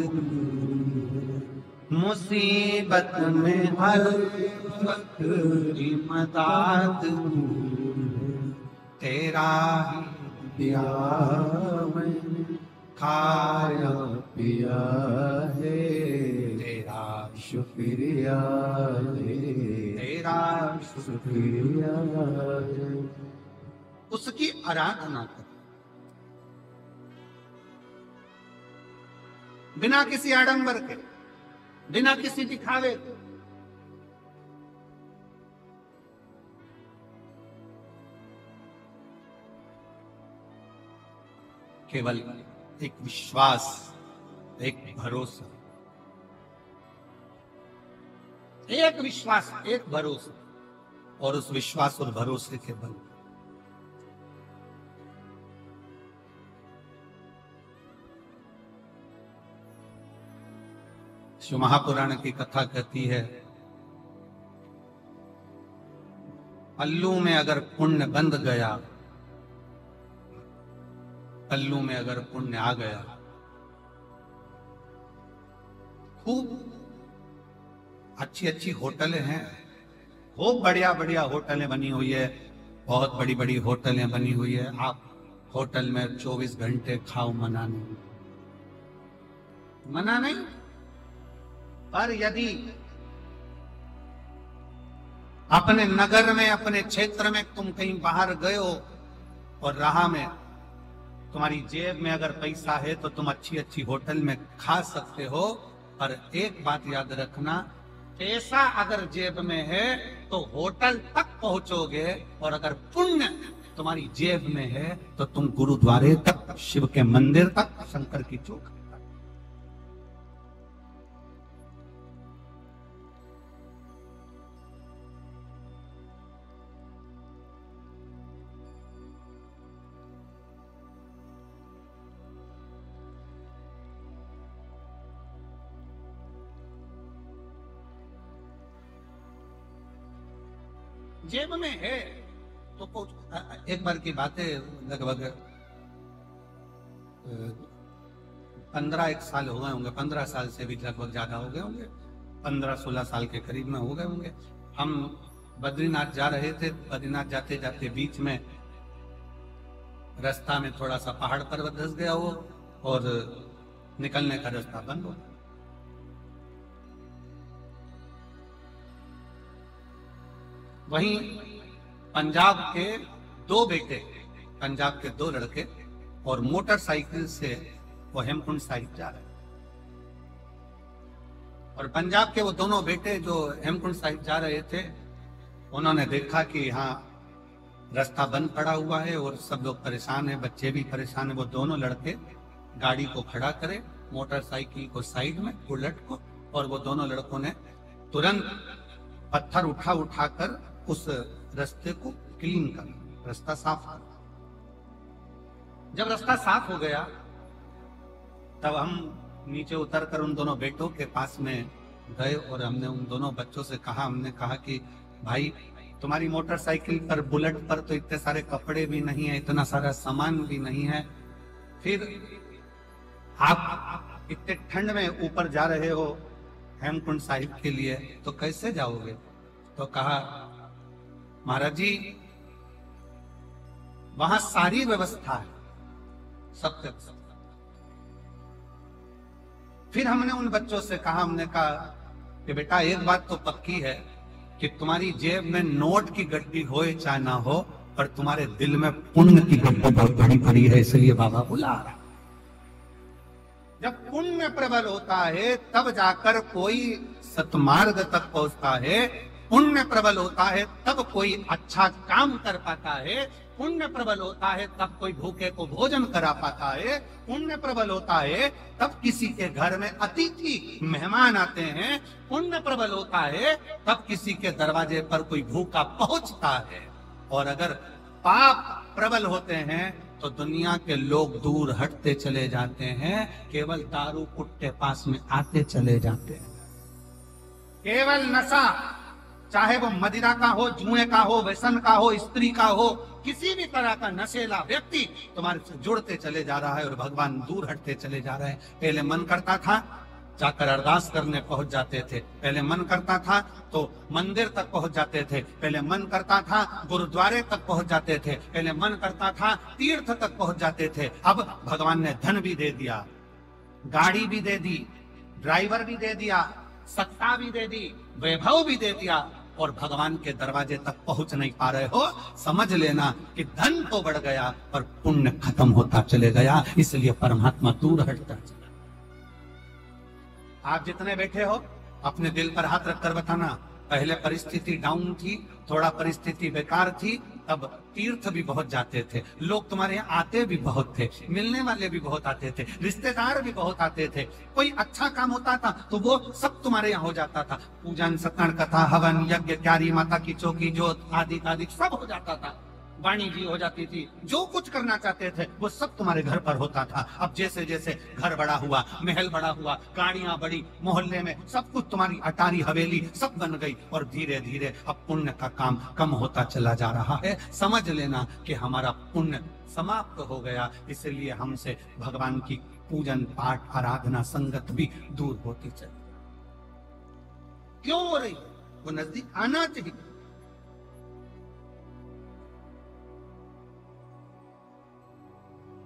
मुसीबत में हर वक्त मदद, तेरा ही दिया मैंने खाया पिया है, तेरा शुक्रिया है, तेरा शुक्रिया है। उसकी आराधना कर। बिना किसी आडंबर के, बिना किसी दिखावे के। केवल एक विश्वास, एक भरोसा, एक विश्वास, एक भरोसा, और उस विश्वास और भरोसे के बल शिव महापुराण की कथा कहती है, पल्लू में अगर पुण्य बंध गया, पल्लू में अगर पुण्य आ गया, खूब अच्छी अच्छी होटलें हैं, खूब बढ़िया बढ़िया होटलें बनी हुई है, बहुत बड़ी बड़ी होटलें बनी हुई है। आप होटल में 24 घंटे खाओ, मना नहीं, मना नहीं। पर यदि अपने नगर में, अपने क्षेत्र में तुम कहीं बाहर गए हो और राह में तुम्हारी जेब में अगर पैसा है तो तुम अच्छी अच्छी होटल में खा सकते हो, पर एक बात याद रखना, पैसा अगर जेब में है तो होटल तक पहुंचोगे, और अगर पुण्य तुम्हारी जेब में है तो तुम गुरुद्वारे तक, शिव के मंदिर तक, शंकर की चौक तक। जेब में है तो एक बार की बात है, लगभग 15 साल हो गए होंगे, 15 साल से भी लगभग ज्यादा हो गए होंगे, 15-16 साल के करीब में हो गए होंगे। हम बद्रीनाथ जा रहे थे, बद्रीनाथ जाते जाते बीच में रास्ता में थोड़ा सा पहाड़ पर्वत धंस गया हो और निकलने का रास्ता बंद हो। वहीं पंजाब के 2 बेटे, पंजाब के 2 लड़के, और मोटरसाइकिल से वो हेमकुंड साहिब जा रहे, और पंजाब के वो दोनों बेटे जो हेमकुंड साहिब जा रहे थे, उन्होंने देखा कि हाँ रास्ता बंद पड़ा हुआ है और सब लोग परेशान हैं, बच्चे भी परेशान हैं। वो दोनों लड़के गाड़ी को खड़ा करे, मोटरसाइकिल को साइड में, बुलेट को, और वो दोनों लड़कों ने तुरंत पत्थर उठाकर उस रास्ते को क्लीन कर, रास्ता साफ कर। जब रास्ता साफ हो गया तब हम नीचे उतरकर उन दोनों बेटों के पास में गए और हमने उन दोनों बच्चों से कहा, हमने कहा कि भाई तुम्हारी मोटरसाइकिल पर, बुलेट पर तो इतने सारे कपड़े भी नहीं है, इतना सारा सामान भी नहीं है, फिर आप इतने ठंड में ऊपर जा रहे हो हेमकुंड साहिब के लिए, तो कैसे जाओगे? तो कहा महाराज जी वहां सारी व्यवस्था है, सब तक। फिर हमने उन बच्चों से कहा, हमने कहा कि बेटा एक बात तो पक्की है कि तुम्हारी जेब में नोट की गड्डी हो चाहे ना हो, पर तुम्हारे दिल में पुण्य की गड्डी बहुत बड़ी पड़ी है, इसलिए बाबा बुला रहा। जब पुण्य प्रबल होता है तब जाकर कोई सतमार्ग तक पहुंचता है, पुण्य प्रबल होता है तब कोई अच्छा काम कर पाता है, पुण्य प्रबल होता है तब कोई भूखे को भोजन करा पाता है, पुण्य प्रबल होता है तब किसी के घर में अतिथि मेहमान आते हैं, पुण्य प्रबल होता है तब किसी के दरवाजे पर कोई भूखा पहुंचता है। और अगर पाप प्रबल होते हैं तो दुनिया के लोग दूर हटते चले जाते हैं, केवल दारू कुट्टे पास में आते चले जाते हैं। केवल नशा, चाहे वो मदिरा का हो, जुए का हो, व्यसन का हो, स्त्री का हो, किसी भी तरह का नशेला व्यक्ति तुम्हारे से जुड़ते चले जा रहा है और भगवान दूर हटते चले जा रहे हैं। पहले मन करता था जाकर अरदास करने पहुंच जाते थे, पहले मन करता था तो मंदिर तक पहुंच जाते थे, पहले मन करता था गुरुद्वारे तक पहुंच जाते थे, पहले मन करता था तीर्थ तक पहुंच जाते थे। अब भगवान ने धन भी दे दिया, गाड़ी भी दे दी, ड्राइवर भी दे दिया, सत्ता भी दे दी, वैभव भी दे दिया, और भगवान के दरवाजे तक पहुंच नहीं पा रहे हो। समझ लेना कि धन तो बढ़ गया पर पुण्य खत्म होता चले गया, इसलिए परमात्मा दूर हटता चला। आप जितने बैठे हो अपने दिल पर हाथ रखकर बताना, पहले परिस्थिति डाउन थी, थोड़ा परिस्थिति बेकार थी, तब तीर्थ भी बहुत जाते थे, लोग तुम्हारे यहाँ आते भी बहुत थे, मिलने वाले भी बहुत आते थे, रिश्तेदार भी बहुत आते थे, कोई अच्छा काम होता था तो वो सब तुम्हारे यहाँ हो जाता था, पूजन सत्संग कथा हवन यज्ञ क्यारी माता की चौकी जोत आदि आदि सब हो जाता था, वाणी जी हो जाती थी, जो कुछ करना चाहते थे वो सब तुम्हारे घर पर होता था। अब जैसे जैसे घर बड़ा हुआ, महल बड़ा हुआ, गाड़ियां बड़ी, मोहल्ले में सब कुछ तुम्हारी अटारी हवेली सब बन गई, और धीरे धीरे अब पुण्य का काम कम होता चला जा रहा है। समझ लेना कि हमारा पुण्य समाप्त हो गया, इसलिए हमसे भगवान की पूजन पाठ आराधना संगत भी दूर होती चली। क्यों हो रही? वो नजदीक आना चाहिए।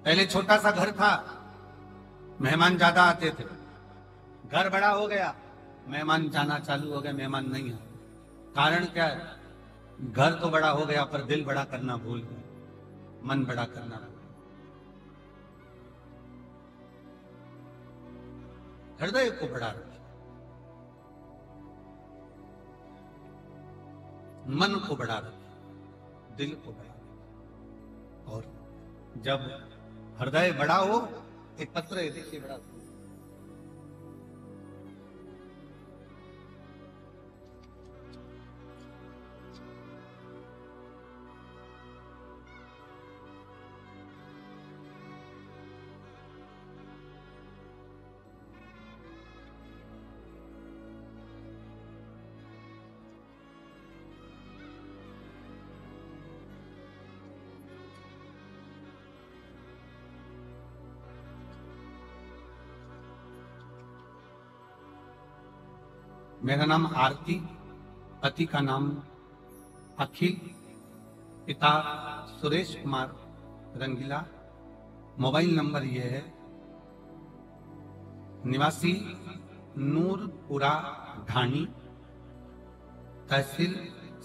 पहले छोटा सा घर था, मेहमान ज्यादा आते थे, घर बड़ा हो गया, मेहमान जाना चालू हो गए, मेहमान नहीं आए। कारण क्या है? घर तो बड़ा हो गया पर दिल बड़ा करना भूल गए, मन बड़ा करना भूल गए, हृदय को बड़ा रखे, मन को बड़ा रखे, दिल को बड़ा रखे। और जब हृदय बड़ा हो, एक पत्र है देखिए बड़ा, मेरा नाम आरती, पति का नाम अखिल, पिता सुरेश कुमार रंगीला, मोबाइल नंबर ये है, निवासी नूरपुरा ढाणी, तहसील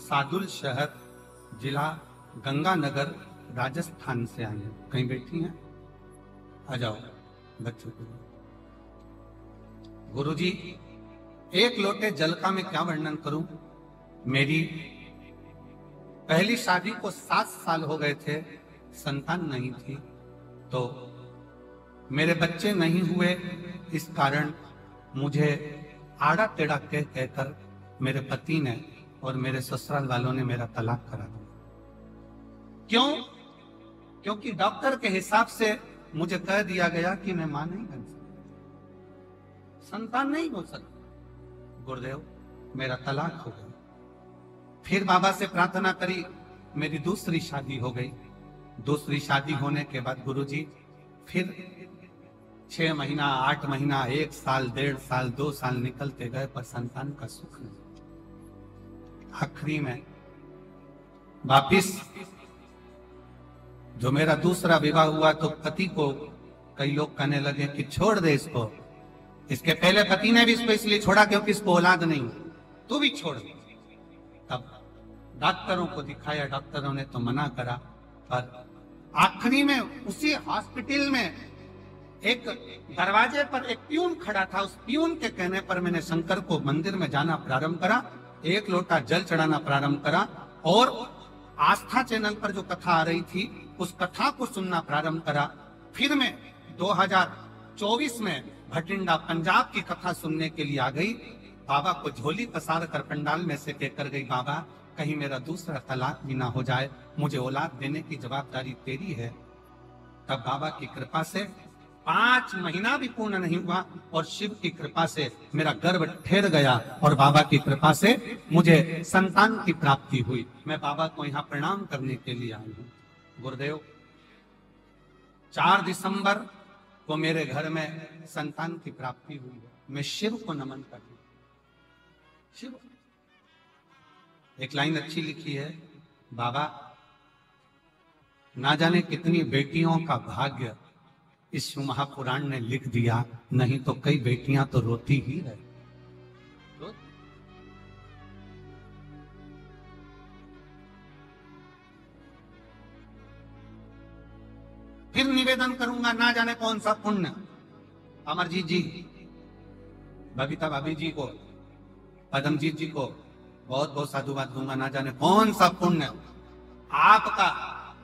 सादुल शहर, जिला गंगानगर, राजस्थान से आए हैं। कहीं बैठी हैं? आ जाओ बच्चों को। गुरुजी, एक लोटे जल का मैं क्या वर्णन करूं। मेरी पहली शादी को 7 साल हो गए थे, संतान नहीं थी, तो मेरे बच्चे नहीं हुए, इस कारण मुझे आड़ा टेढ़ा कहकर मेरे पति ने और मेरे ससुराल वालों ने मेरा तलाक करा दिया। क्यों? क्योंकि डॉक्टर के हिसाब से मुझे कह दिया गया कि मैं मां नहीं बन सकती, संतान नहीं हो सकती। गुरुदेव, मेरा तलाक हो गया। फिर बाबा से प्रार्थना करी, मेरी दूसरी शादी हो गई। दूसरी शादी होने के बाद गुरुजी फिर 6 महीना, 8 महीना, 1 साल, 1.5 साल, 2 साल निकलते गए, पर संतान का सुख नहीं। आखिरी में वापिस जो मेरा दूसरा विवाह हुआ, तो पति को कई लोग कहने लगे कि छोड़ दे इसको, इसके पहले पति ने भी इसको इसलिए छोड़ा क्योंकि इसको औलाद नहीं, तू भी छोड़ दे। तब डॉक्टरों को दिखाया, डॉक्टरों ने तो मना करा, पर आखिरी में उसी हॉस्पिटल में एक दरवाजे पर एक प्यून खड़ा था, उस प्यून के कहने पर मैंने शंकर को मंदिर में जाना प्रारंभ करा, 1 लोटा जल चढ़ाना प्रारंभ करा, और आस्था चैनल पर जो कथा आ रही थी उस कथा को सुनना प्रारंभ करा। फिर मैं 2024 में भटिंडा पंजाब की कथा सुनने के लिए आ गई। बाबा को झोली पसार कर पंडाल में से कहकर गई, बाबा कहीं मेरा दूसरा तलाक भी ना हो जाए, मुझे औलाद देने की जवाबदारी तेरी है। तब बाबा की कृपा से 5 महीना भी पूर्ण नहीं हुआ और शिव की कृपा से मेरा गर्भ ठहर गया और बाबा की कृपा से मुझे संतान की प्राप्ति हुई। मैं बाबा को यहाँ प्रणाम करने के लिए आई हूँ। गुरुदेव, 4 दिसंबर को मेरे घर में संतान की प्राप्ति हुई है। मैं शिव को नमन करता हूं। शिव, एक लाइन अच्छी लिखी है, बाबा ना जाने कितनी बेटियों का भाग्य इस शिव महापुराण ने लिख दिया, नहीं तो कई बेटियां तो रोती ही रहे। फिर निवेदन करूंगा, ना जाने कौन सा पुण्य, अमरजीत जी बबीता भाभी जी को, पदमजीत जी को बहुत बहुत साधुवाद दूंगा। ना जाने कौन सा पुण्य आपका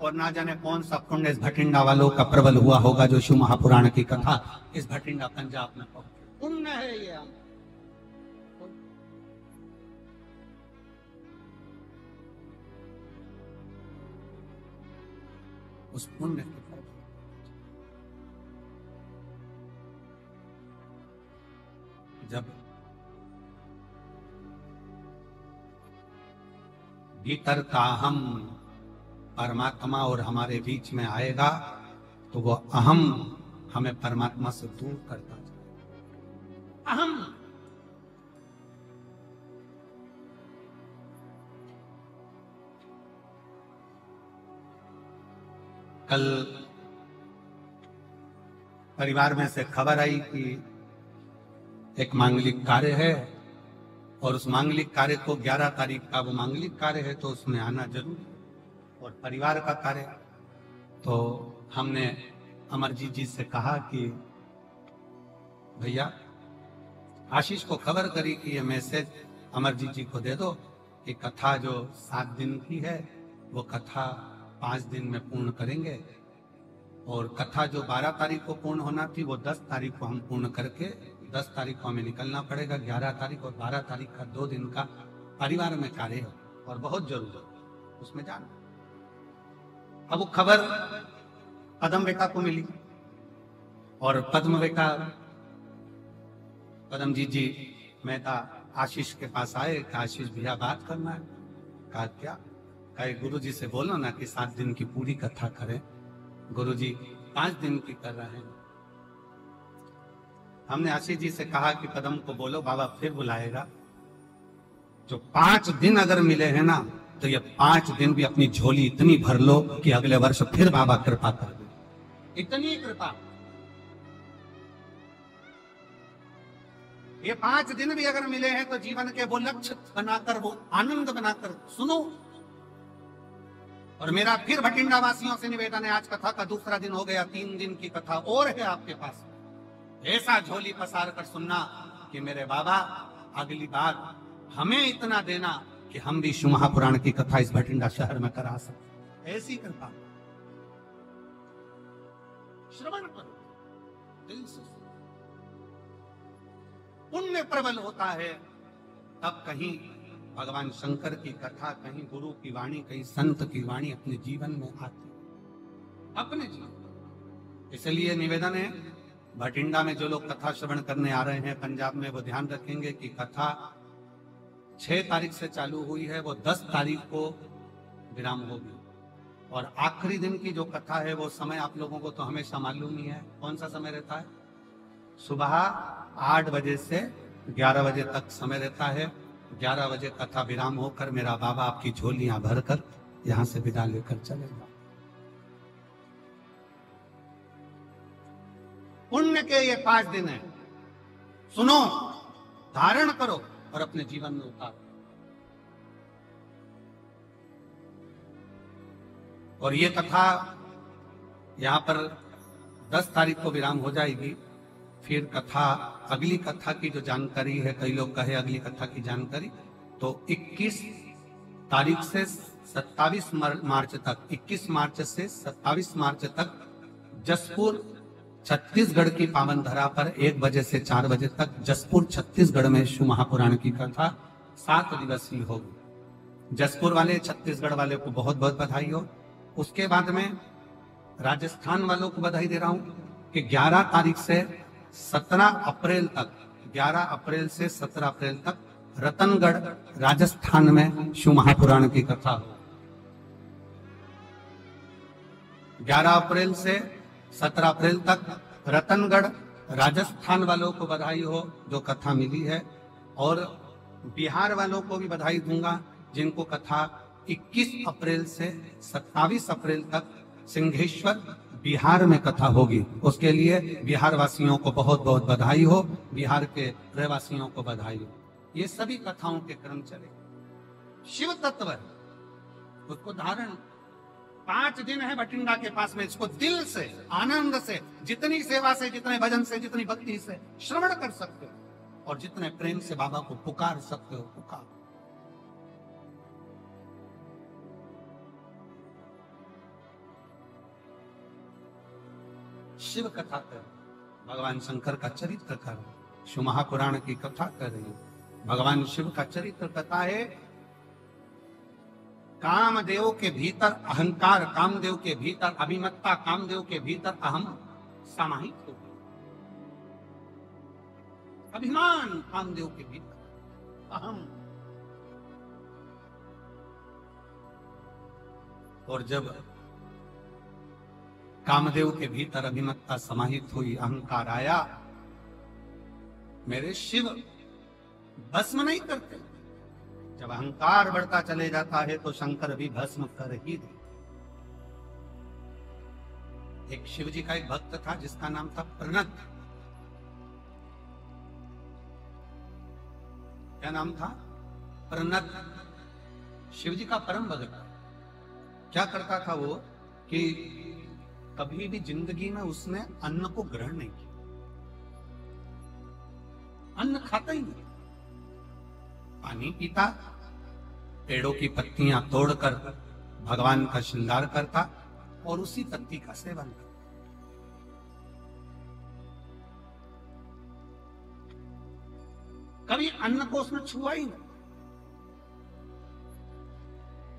और ना जाने कौन सा पुण्य इस भटिंडा वालों का प्रबल हुआ होगा जो शिव महापुराण की कथा इस भटिंडा पंजाब में पहुंची। पुण्य है ये। उस पुण्य के जब भीतर का हम परमात्मा और हमारे बीच में आएगा तो वो अहम हमें परमात्मा से दूर करता जाए। अहम कल परिवार में से खबर आई कि एक मांगलिक कार्य है और उस मांगलिक कार्य को 11 तारीख का, वो मांगलिक कार्य है तो उसमें आना जरूरी है और परिवार का कार्य। तो हमने अमरजीत जी से कहा कि भैया आशीष को खबर करी कि ये मैसेज अमरजीत जी को दे दो कि कथा जो 7 दिन की है वो कथा 5 दिन में पूर्ण करेंगे और कथा जो 12 तारीख को पूर्ण होना थी वो 10 तारीख को हम पूर्ण करके 10 तारीख को हमें निकलना पड़ेगा। 11 तारीख और 12 तारीख का 2 दिन का परिवार में कार्य है और बहुत जरूरी है उसमें जाना। अब वो खबर पद्म बेटा को मिली और पद्म बेटा पद्मजीत जी मेहता आशीष के पास आए कि आशीष भैया बात करना है। कहा क्या? कहे गुरु जी से बोलो ना कि 7 दिन की पूरी कथा करें। गुरु जी 5 दिन की कर रहे हैं। हमने आशीष जी से कहा कि पद्म को बोलो बाबा फिर बुलाएगा। जो 5 दिन अगर मिले हैं ना तो ये 5 दिन भी अपनी झोली इतनी भर लो कि अगले वर्ष फिर बाबा कृपा कर दे। इतनी कृपा। ये 5 दिन भी अगर मिले हैं तो जीवन के वो लक्ष्य बनाकर, वो आनंद बनाकर सुनो। और मेरा फिर भटिंडा वासियों से निवेदन है, आज कथा का दूसरा दिन हो गया, 3 दिन की कथा और है आपके पास। ऐसा झोली पसार कर सुनना कि मेरे बाबा अगली बार हमें इतना देना कि हम भी शिव महापुराण की कथा इस भटिंडा शहर में करा सकते। ऐसी कृपा। श्रवण करो दिल से। पुण्य प्रबल होता है तब कहीं भगवान शंकर की कथा, कहीं गुरु की वाणी, कहीं संत की वाणी अपने जीवन में आती, अपने जीवन। इसलिए निवेदन है भटिंडा में जो लोग कथा श्रवण करने आ रहे हैं पंजाब में, वो ध्यान रखेंगे कि कथा 6 तारीख से चालू हुई है, वो 10 तारीख को विराम होगी। और आखिरी दिन की जो कथा है वो समय आप लोगों को तो हमेशा मालूम ही है। कौन सा समय रहता है? सुबह 8 बजे से 11 बजे तक समय रहता है। 11 बजे कथा विराम होकर मेरा बाबा आपकी झोलियां भरकर यहां से विदा लेकर चलेगा। पुण्य के ये 5 दिन है, सुनो, धारण करो और अपने जीवन में उतारो। और ये कथा यहां पर 10 तारीख को विराम हो जाएगी। फिर कथा, अगली कथा की जो जानकारी है, कई लोग कहे अगली कथा की जानकारी, तो 21 तारीख से 27 मार्च तक, 21 मार्च से 27 मार्च तक जसपुर छत्तीसगढ़ की पावन धरा पर 1 बजे से 4 बजे तक जसपुर छत्तीसगढ़ में शिव महापुराण की कथा 7 दिवसीय होगी। जसपुर वाले, छत्तीसगढ़ वाले को बहुत बहुत बधाई हो। उसके बाद में राजस्थान वालों को बधाई दे रहा हूं कि 11 तारीख से 17 अप्रैल तक, 11 अप्रैल से 17 अप्रैल तक रतनगढ़ राजस्थान में शिव महापुराण की कथा हो। 11 अप्रैल से 17 अप्रैल तक रतनगढ़ राजस्थान वालों को बधाई हो जो कथा मिली है। और बिहार वालों को भी बधाई दूंगा जिनको कथा 21 अप्रैल से 27 अप्रैल तक सिंहेश्वर बिहार में कथा होगी। उसके लिए बिहार वासियों को बहुत बहुत बधाई हो, बिहार के रहवासियों को बधाई हो। ये सभी कथाओं के क्रम चले। शिव तत्व उसको धारण 5 दिन है भटिंडा के पास में, इसको दिल से, आनंद से, जितनी सेवा से, जितने भजन से, जितनी भक्ति से श्रवण कर सकते हो। और जितने प्रेम से बाबा को पुकार सकते हो पुकार। शिव कथा कर, भगवान शंकर का चरित्र कर, शिव महापुराण की कथा कर रही है। भगवान शिव का चरित्र कथा है। कामदेव के भीतर अहंकार, कामदेव के भीतर अभिमत्ता, कामदेव के भीतर अहम समाहित हो गया। अभिमान कामदेव के भीतर अहम। और जब कामदेव के भीतर अभिमत्ता समाहित हुई, अहंकार आया, मेरे शिव भस्म नहीं करते। जब अहंकार बढ़ता चले जाता है तो शंकर भी भस्म कर ही दे। एक शिव जी का एक भक्त था जिसका नाम था प्रणत। क्या नाम था? प्रणत। शिव जी का परम भक्त। क्या करता था वो कि कभी भी जिंदगी में उसने अन्न को ग्रहण नहीं किया, अन्न खाता ही नहीं, पानी पीता, पेड़ों की पत्तियां तोड़कर भगवान का श्रृंगार करता और उसी पत्ती का सेवन करता। कभी अन्न को उसने छुआ ही नहीं।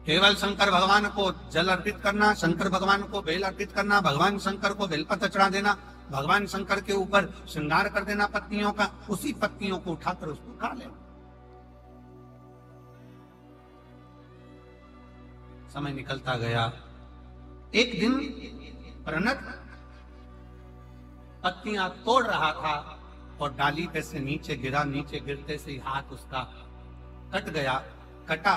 केवल शंकर भगवान को जल अर्पित करना, शंकर भगवान को बेल अर्पित करना, भगवान शंकर को बेलपत्र चढ़ा देना, भगवान शंकर के ऊपर श्रृंगार कर देना पत्तियों का, उसी पत्तियों को उठाकर उसको खा लेना। समय निकलता गया। एक दिन प्रणत पत्तियां तोड़ रहा था और डाली पे से नीचे गिरा। नीचे गिरते से हाथ उसका कट गया। कटा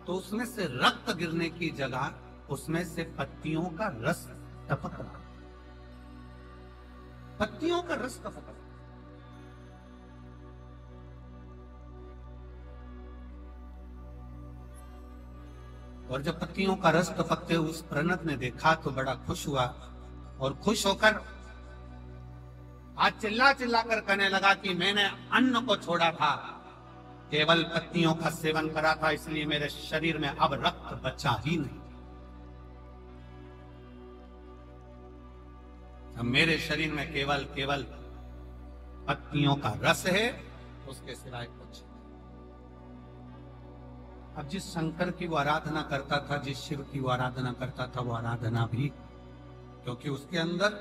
तो उसमें से रक्त गिरने की जगह उसमें से पत्तियों का रस टपक रहा। पत्तियों का रस टपक रहा। और जब पत्तियों का रस टपकते उस प्रणत ने देखा तो बड़ा खुश हुआ और खुश होकर आज चिल्ला चिल्ला कर कहने लगा कि मैंने अन्न को छोड़ा था, केवल पत्तियों का सेवन करा था, इसलिए मेरे शरीर में अब रक्त बचा ही नहीं। अब मेरे शरीर में केवल केवल पत्तियों का रस है, उसके सिवाय कुछ। अब जिस शंकर की वो आराधना करता था, जिस शिव की वो आराधना करता था, वो आराधना भी, क्योंकि उसके अंदर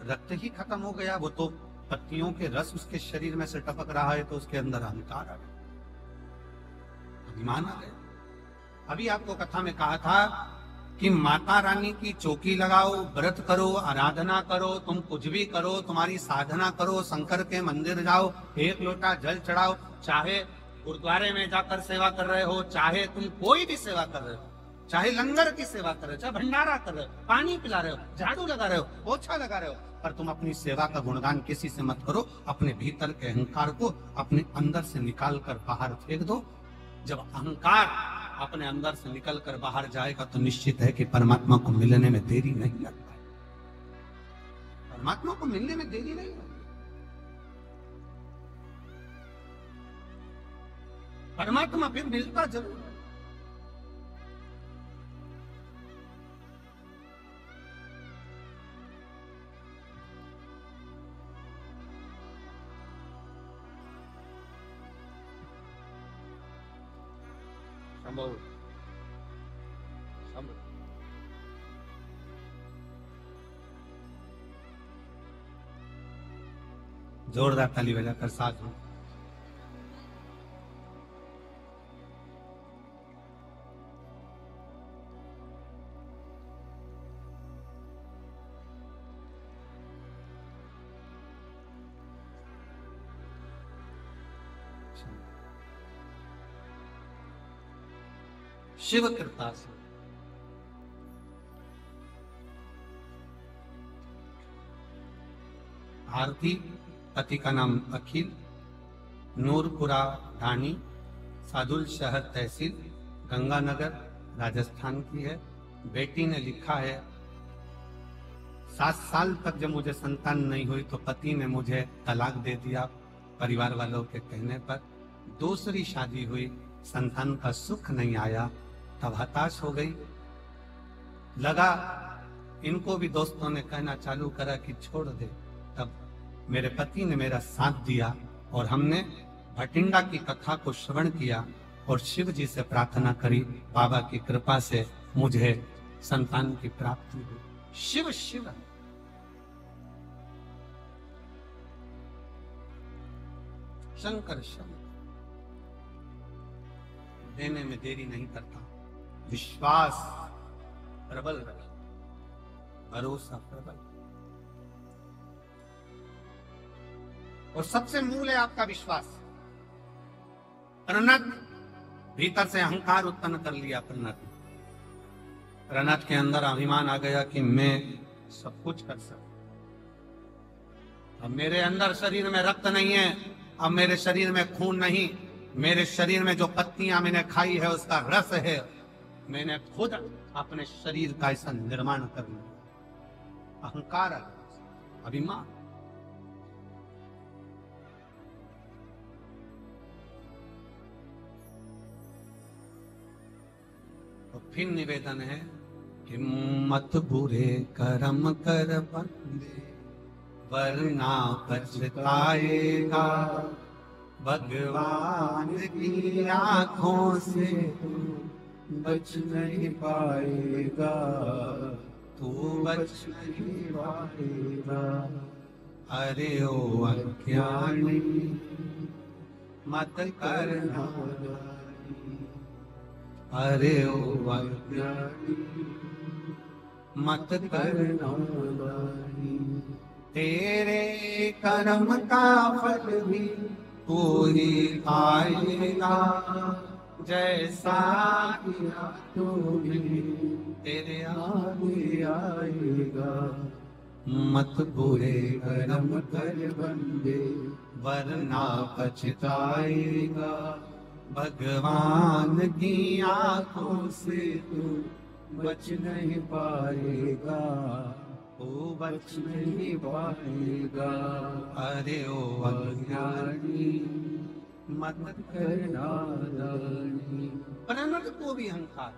रक्त ही खत्म हो गया, वो तो पत्तियों के रस उसके शरीर में से टपक रहा है, तो उसके अंदर अहंकार आ गया, अभिमान आ गया। अभी आपको कथा में कहा था कि माता रानी की चौकी लगाओ, व्रत करो, आराधना करो, तुम कुछ भी करो, तुम्हारी साधना करो, शंकर के मंदिर जाओ, एक लोटा जल चढ़ाओ, चाहे गुरुद्वारे में जाकर सेवा कर रहे हो, चाहे तुम कोई भी सेवा कर रहे हो, चाहे लंगर की सेवा कर रहे हो, चाहे भंडारा कर रहे हो, पानी पिला रहे हो, झाड़ू लगा रहे हो, पोछा लगा रहे हो, पर तुम अपनी सेवा का गुणगान किसी से मत करो। अपने भीतर के अहंकार को अपने अंदर से निकाल कर बाहर फेंक दो। जब अहंकार अपने अंदर से निकल कर बाहर जाएगा तो निश्चित है कि परमात्मा को मिलने में देरी नहीं लगता है। परमात्मा को मिलने में देरी नहीं लगती। परमात्मा फिर मिलता जरूर है। जोरदार ताली बजाकर साथ में शिव कृपा से आरती, पति का नाम अखिल, नूरपुरा ढाणी, सादुल शहर तहसील, गंगानगर, राजस्थान की है। बेटी ने लिखा है 7 साल तक जब मुझे संतान नहीं हुई तो पति ने मुझे तलाक दे दिया। परिवार वालों के कहने पर दूसरी शादी हुई, संतान का सुख नहीं आया, तब हताश हो गई। लगा इनको भी दोस्तों ने कहना चालू करा कि छोड़ दे। तब मेरे पति ने मेरा साथ दिया और हमने भटिंडा की कथा को श्रवण किया और शिव जी से प्रार्थना करी, बाबा की कृपा से मुझे संतान की प्राप्ति हुई। शिव शिव शंकर शंकर देने में देरी नहीं करता, विश्वास प्रबल रहे, भरोसा प्रबल, और सबसे मूल है आपका विश्वास। प्रणत भीतर से अहंकार उत्पन्न कर लिया। प्रणत के अंदर अभिमान आ गया कि मैं सब कुछ कर सकता। अब मेरे अंदर शरीर में रक्त नहीं है, अब मेरे शरीर में खून नहीं, मेरे शरीर में जो पत्तियां मैंने खाई है उसका रस है। मैंने खुद अपने शरीर का ऐसा निर्माण कर लिया। अहंकार, अभिमान। तो फिर निवेदन है, हिम्मत बुरे कर्म कर बंदे, वरना पछताएगा। भगवान की आंखों से बच नहीं पाएगा, तू बच नहीं पाएगा। अरे ओ अज्ञानी मत करना, अरे ओ अज्ञानी मत करना। तेरे कर्म का फल भी तू ही पाएगा, जैसा किया तू भी तेरे आगे आएगा। मत बुरे कर्म कर बंदे, वरना पछताएगा। भगवान की आंखों से तू बच नहीं पाएगा, ओ बच नहीं पाएगा। अरे ओ अज्ञानी मत करना दानी। प्रणत को भी अहंकार।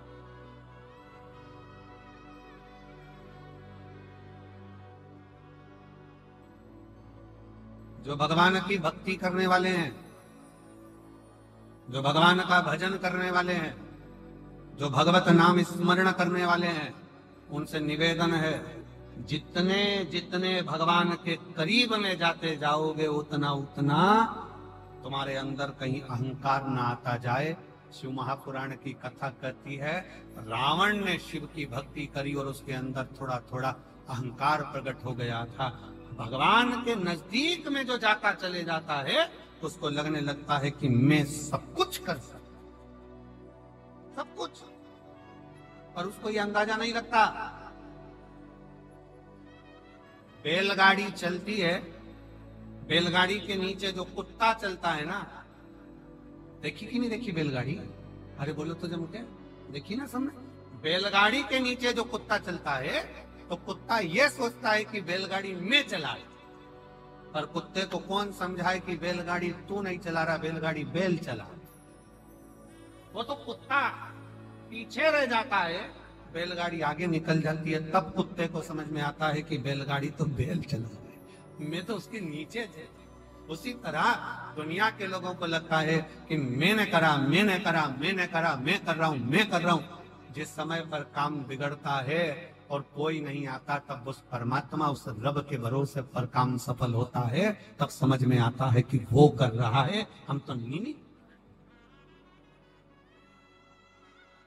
जो भगवान की भक्ति करने वाले हैं, जो भगवान का भजन करने वाले हैं, जो भगवत नाम स्मरण करने वाले हैं, उनसे निवेदन है, जितने जितने भगवान के करीब में जाते जाओगे उतना उतना तुम्हारे अंदर कहीं अहंकार ना आता जाए। शिव महापुराण की कथा कहती है, रावण ने शिव की भक्ति करी और उसके अंदर थोड़ा थोड़ा अहंकार प्रकट हो गया था। भगवान के नजदीक में जो जाता चले जाता है, उसको लगने लगता है कि मैं सब कुछ कर सकता, सब कुछ, पर उसको ये अंदाजा नहीं लगता। बैलगाड़ी चलती है, बैलगाड़ी के नीचे जो कुत्ता चलता है ना, देखी कि नहीं देखी बैलगाड़ी? अरे बोलो तो जम के, देखी ना सबने? बैलगाड़ी के नीचे जो कुत्ता चलता है, तो कुत्ता ये सोचता है कि बैलगाड़ी में चलाए, पर कुत्ते को कौन समझाए कि बैलगाड़ी तू नहीं चला रहा, बैलगाड़ी बैल चला। वो तो कुत्ता पीछे रह जाता है, बैलगाड़ी आगे निकल जाती है, तब कुत्ते को समझ में आता है कि बैलगाड़ी तो बैल चला रही है, मैं तो उसके नीचे थे। उसी तरह दुनिया के लोगों को लगता है कि मैंने करा, मैंने करा, मैंने करा, मैं कर रहा हूं, मैं कर रहा हूं। जिस समय पर काम बिगड़ता है और कोई नहीं आता, तब उस परमात्मा, उस रब के भरोसे पर काम सफल होता है, तब समझ में आता है कि वो कर रहा है, हम तो निमित्त,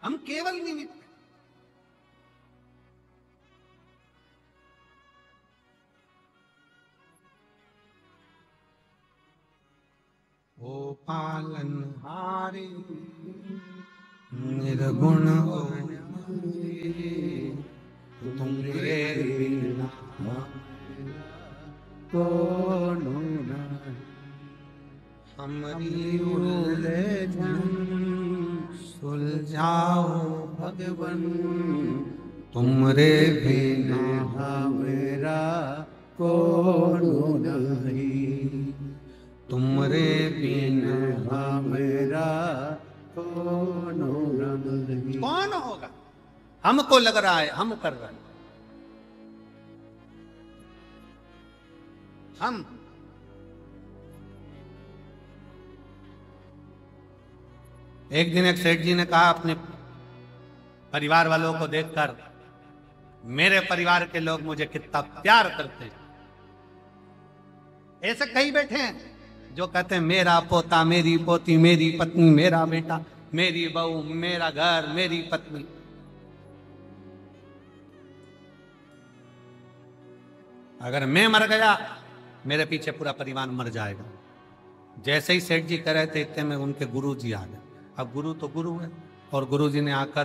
हम केवल निमित्त। ओ पालनहारे निर्गुण तुमरे बिना कोनो नहीं, हमारी उलझन सुलझाओ भगवन, तुमरे बिना मेरा कोनो नहीं। तुमरे बिन मेरा कौन होगा? हमको लग रहा है हम कर रहे हैं। हम एक दिन एक सेठ जी ने कहा अपने परिवार वालों को देखकर, मेरे परिवार के लोग मुझे कितना प्यार करते हैं। ऐसे कई बैठे हैं जो कहते हैं मेरा पोता, मेरी पोती, मेरी पत्नी, मेरा बेटा, मेरी बहू, मेरा घर, मेरी पत्नी। अगर मैं मर गया मेरे पीछे पूरा परिवार मर जाएगा। जैसे ही सेठ जी कह रहे थे इतने में उनके गुरु जी आ गए। अब गुरु तो गुरु है, और गुरु जी ने आकर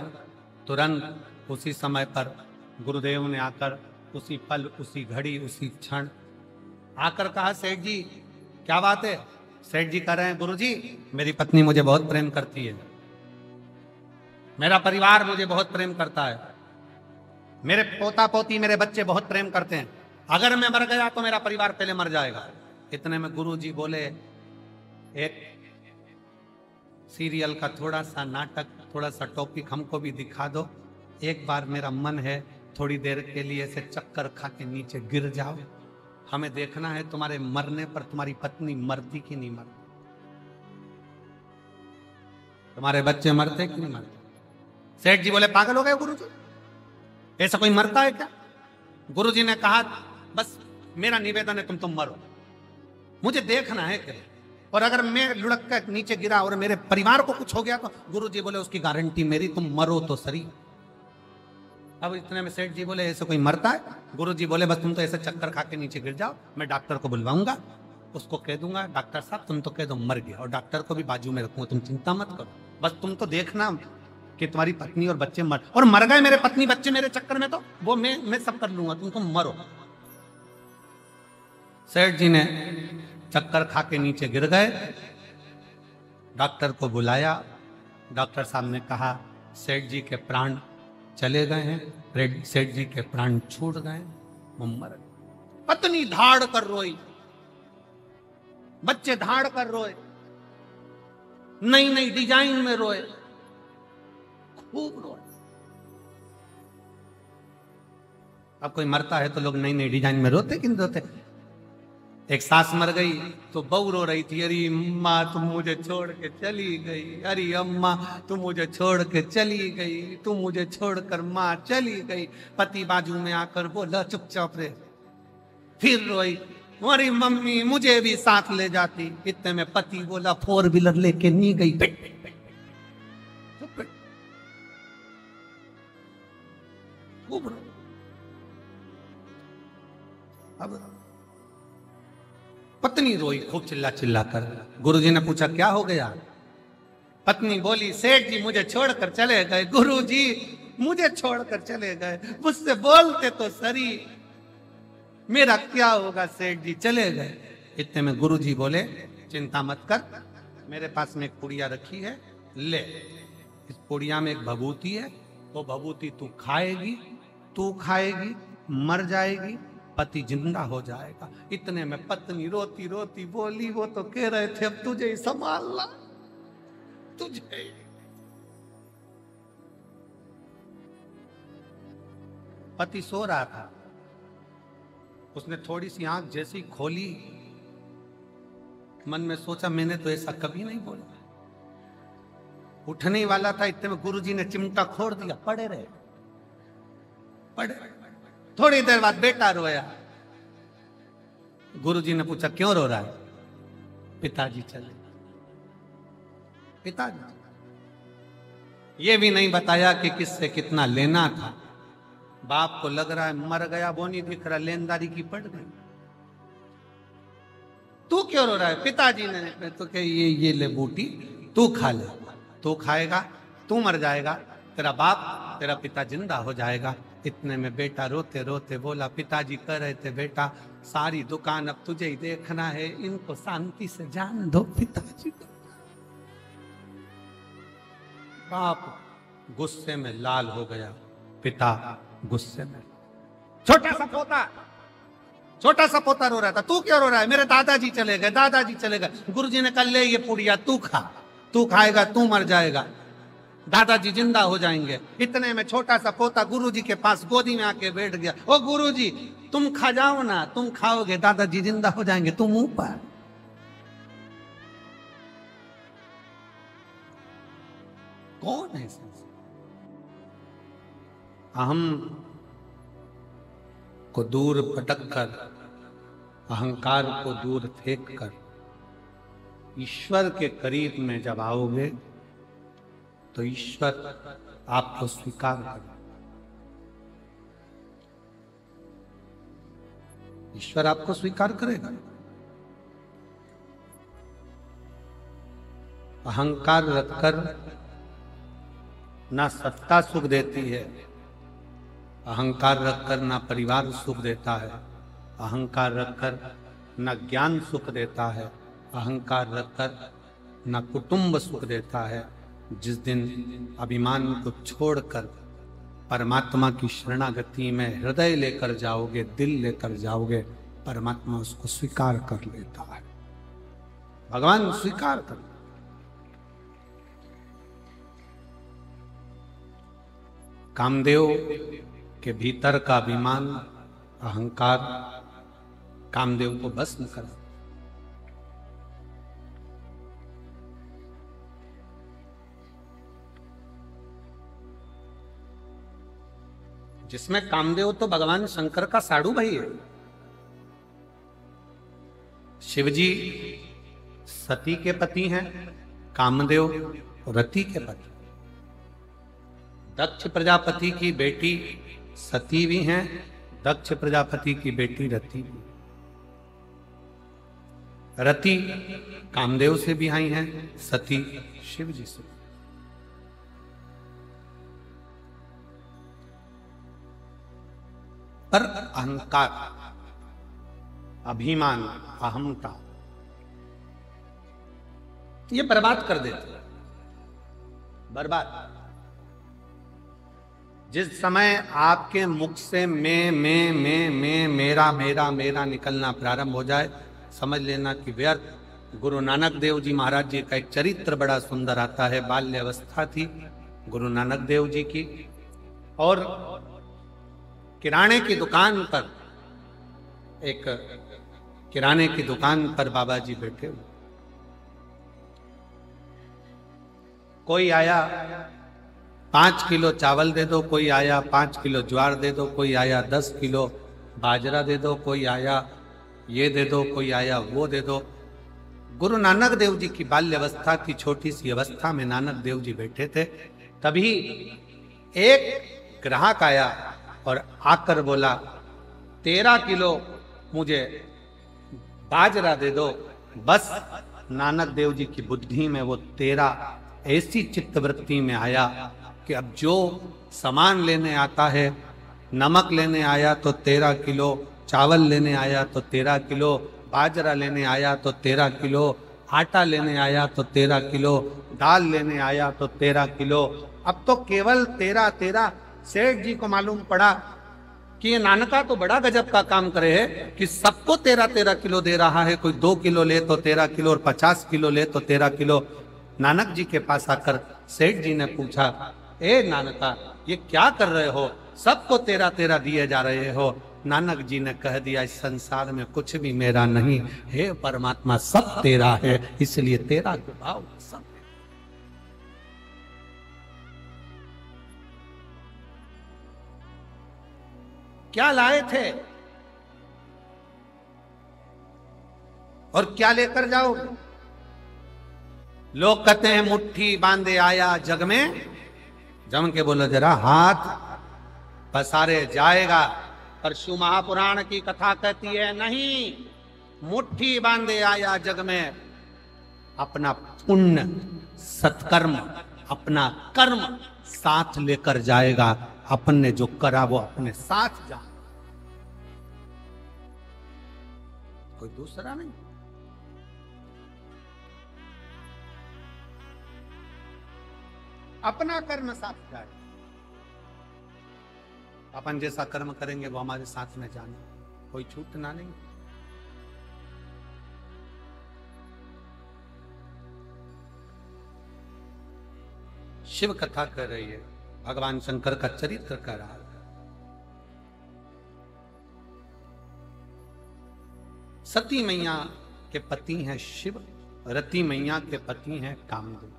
तुरंत उसी समय पर, गुरुदेव ने आकर उसी पल, उसी घड़ी, उसी क्षण आकर कहा, सेठ जी क्या बात है? सेठ जी कह रहे हैं, गुरु जी मेरी पत्नी मुझे बहुत प्रेम करती है, मेरा परिवार मुझे बहुत प्रेम करता है, मेरे पोता पोती, मेरे बच्चे बहुत प्रेम करते हैं, अगर मैं मर गया तो मेरा परिवार पहले मर जाएगा। इतने में गुरु जी बोले, एक सीरियल का थोड़ा सा नाटक, थोड़ा सा टॉपिक हमको भी दिखा दो। एक बार मेरा मन है थोड़ी देर के लिए ऐसे चक्कर खा के नीचे गिर जाओ, हमें देखना है तुम्हारे मरने पर तुम्हारी पत्नी मरती कि नहीं मरती, तुम्हारे बच्चे मरते कि नहीं मरते। सेठ जी बोले, पागल हो गए गुरु जी, ऐसा कोई मरता है क्या? गुरु जी ने कहा, बस मेरा निवेदन है तुम मरो, मुझे देखना है क्या। और अगर मैं लुढ़क कर नीचे गिरा और मेरे परिवार को कुछ हो गया तो गुरु जी बोले, उसकी गारंटी मेरी, तुम मरो तो सही। अब इतने में सेठ जी बोले, ऐसे कोई मरता है? गुरु जी बोले, बस तुम तो ऐसे चक्कर खा के नीचे गिर जाओ, मैं डॉक्टर को बुलवाऊंगा, उसको कह दूंगा, डॉक्टर साहब तुम तो कह दो मर गया, और डॉक्टर को भी बाजू में रखूंगा, तुम चिंता मत करो, बस तुम तो देखना कि तुम्हारी पत्नी और बच्चे मर गए मेरे पत्नी बच्चे मेरे चक्कर में, तो वो मैं सब कर लूंगा, तुम मरो। सेठ जी ने चक्कर खा के नीचे गिर गए, डॉक्टर को बुलाया, डॉक्टर साहब ने कहा, सेठ जी के प्राण चले गए हैं, सेठ जी के प्राण छूट गए, वो मर गए। पत्नी धाड़ कर रोई, बच्चे धाड़ कर रोए, नई नई डिजाइन में रोए, खूब रोए। अब कोई मरता है तो लोग नई नई डिजाइन में रोते कि नहीं रोते? एक सास मर गई तो बहू रो रही थी, अरे अम्मा तुम मुझे छोड़ के चली गई, अरे अम्मा तुम मुझे छोड़ के चली गई, तुम मुझे छोड़कर माँ चली गई। पति बाजू में आकर बोला, चुपचाप रे। फिर रोई, अरे मम्मी मुझे भी साथ ले जाती। इतने में पति बोला, 4 व्हीलर लेके नहीं गई। अब पत्नी रोई खूब चिल्ला चिल्ला कर। गुरुजी ने पूछा, क्या हो गया? पत्नी बोली, सेठ जी मुझे छोड़कर चले गए, गुरुजी मुझे छोड़कर चले गए, मुझसे बोलते तो सरी, मेरा क्या होगा, सेठ जी चले गए। इतने में गुरुजी बोले, चिंता मत कर, मेरे पास में एक पुड़िया रखी है, ले, इस पुड़िया में एक भभूति है, वो भभूति तू खाएगी, मर जाएगी, पति जिंदा हो जाएगा। इतने में पत्नी रोती रोती बोली, वो तो कह रहे थे अब तुझे ही संभालना, तुझे। पति सो रहा था, उसने थोड़ी सी आंख जैसी खोली, मन में सोचा, मैंने तो ऐसा कभी नहीं बोला। उठने वाला था, इतने में गुरुजी ने चिमटा खोल दिया, पड़े रहे। थोड़ी देर बाद बेटा रोया। गुरुजी ने पूछा, क्यों रो रहा है? पिताजी चले। पिताजी ये भी नहीं बताया कि किससे कितना लेना था। बाप को लग रहा है मर गया, वो नहीं दिख रहा, लेनदारी की पड़ गई। तू क्यों रो रहा है? पिताजी ने तो कहा, ये ले बूटी, तू खा ले, तू खाएगा तू मर जाएगा, तेरा बाप तेरा पिता जिंदा हो जाएगा। इतने में बेटा रोते रोते बोला, पिताजी कह रहे थे, बेटा सारी दुकान अब तुझे ही देखना है, इनको शांति से जान दो पिताजी। बाप गुस्से में लाल हो गया, पिता गुस्से में। छोटा सा पोता छोटा सा पोता रो रहा था, तू क्यों रो रहा है? मेरे दादाजी चले गए, दादाजी चले गए। गुरुजी ने कहा ले ये पुड़िया तू खा, तू खाएगा तू मर जाएगा, दादाजी जिंदा हो जाएंगे। इतने में छोटा सा पोता गुरुजी के पास गोदी में आके बैठ गया। ओ गुरुजी तुम खा जाओ ना, तुम खाओगे दादाजी जिंदा हो जाएंगे, तुम मुंह पर। कौन है अहम को दूर पटक कर, अहंकार को दूर फेंक कर ईश्वर के करीब में जब आओगे तो ईश्वर आपको स्वीकार करेगा। ईश्वर आपको स्वीकार करेगा। अहंकार रखकर ना सत्ता सुख देती है, अहंकार रखकर ना परिवार सुख देता है, अहंकार रखकर ना ज्ञान सुख देता है, अहंकार रखकर ना कुटुंब सुख देता है। जिस दिन अभिमान को छोड़कर परमात्मा की शरणागति में हृदय लेकर जाओगे, दिल लेकर जाओगे, परमात्मा उसको स्वीकार कर लेता है। भगवान स्वीकार कर। कामदेव के भीतर का अभिमान, अहंकार कामदेव को भस्म करा। जिसमें कामदेव तो भगवान शंकर का साड़ू भाई है। शिवजी सती के पति हैं, कामदेव रति के पति। दक्ष प्रजापति की बेटी सती भी हैं, दक्ष प्रजापति की बेटी रति भी। रति कामदेव से भी आई हैं, सती शिव जी से। पर अहंकार, अभिमान, अहमता ये बर्बाद कर देते, बर्बाद। जिस समय आपके मुख से मैं मेरा मेरा मेरा निकलना प्रारंभ हो जाए, समझ लेना कि व्यर्थ। गुरु नानक देव जी महाराज जी का एक चरित्र बड़ा सुंदर आता है। बाल्य अवस्था थी गुरु नानक देव जी की, और किराने की दुकान पर, एक किराने की दुकान पर बाबा जी बैठे हुए। कोई आया 5 किलो चावल दे दो, कोई आया 5 किलो ज्वार दे दो, कोई आया 10 किलो बाजरा दे दो, कोई आया ये दे दो, कोई आया वो दे दो। गुरु नानक देव जी की बाल्य अवस्था की छोटी सी अवस्था में नानक देव जी बैठे थे। तभी एक ग्राहक आया और आकर बोला 13 किलो मुझे बाजरा दे दो। बस नानक देव जी की बुद्धि में वो 13 ऐसी चित्तवृत्ति में आया कि अब जो सामान लेने आता है, नमक लेने आया तो 13 किलो, चावल लेने आया तो 13 किलो, बाजरा लेने आया तो 13 किलो, आटा लेने आया तो 13 किलो, दाल लेने आया तो 13 किलो। अब तो केवल 13 सेठ जी को मालूम पड़ा कि ये नानका तो बड़ा गजब का काम करे है कि सबको 13 किलो दे रहा है। कोई 2 किलो ले तो 13 किलो और 50 किलो ले तो 13 किलो। नानक जी के पास आकर सेठ जी ने पूछा, ए नानका ये क्या कर रहे हो, सबको 13 दिए जा रहे हो। नानक जी ने कह दिया इस संसार में कुछ भी मेरा नहीं, हे परमात्मा सब तेरा है, इसलिए 13 के भाव सब। क्या लाए थे और क्या लेकर जाओगे? लोग कहते हैं मुट्ठी बांधे आया जग में, जम के बोलो जरा हाथ पसारे जाएगा। पर शिव महापुराण की कथा कहती है नहीं, मुट्ठी बांधे आया जग में, अपना पुण्य सत्कर्म, अपना कर्म साथ लेकर जाएगा। अपन ने जो करा वो अपने साथ जा, कोई दूसरा नहीं। अपना कर्म साथ जाए। अपन जैसा कर्म करेंगे वो हमारे साथ में जाने। कोई छूटना नहीं। शिव कथा कर रही है, भगवान शंकर का चरित्र कर रहा है। सती मैया के पति हैं शिव, रति मैया के पति हैं कामदेव।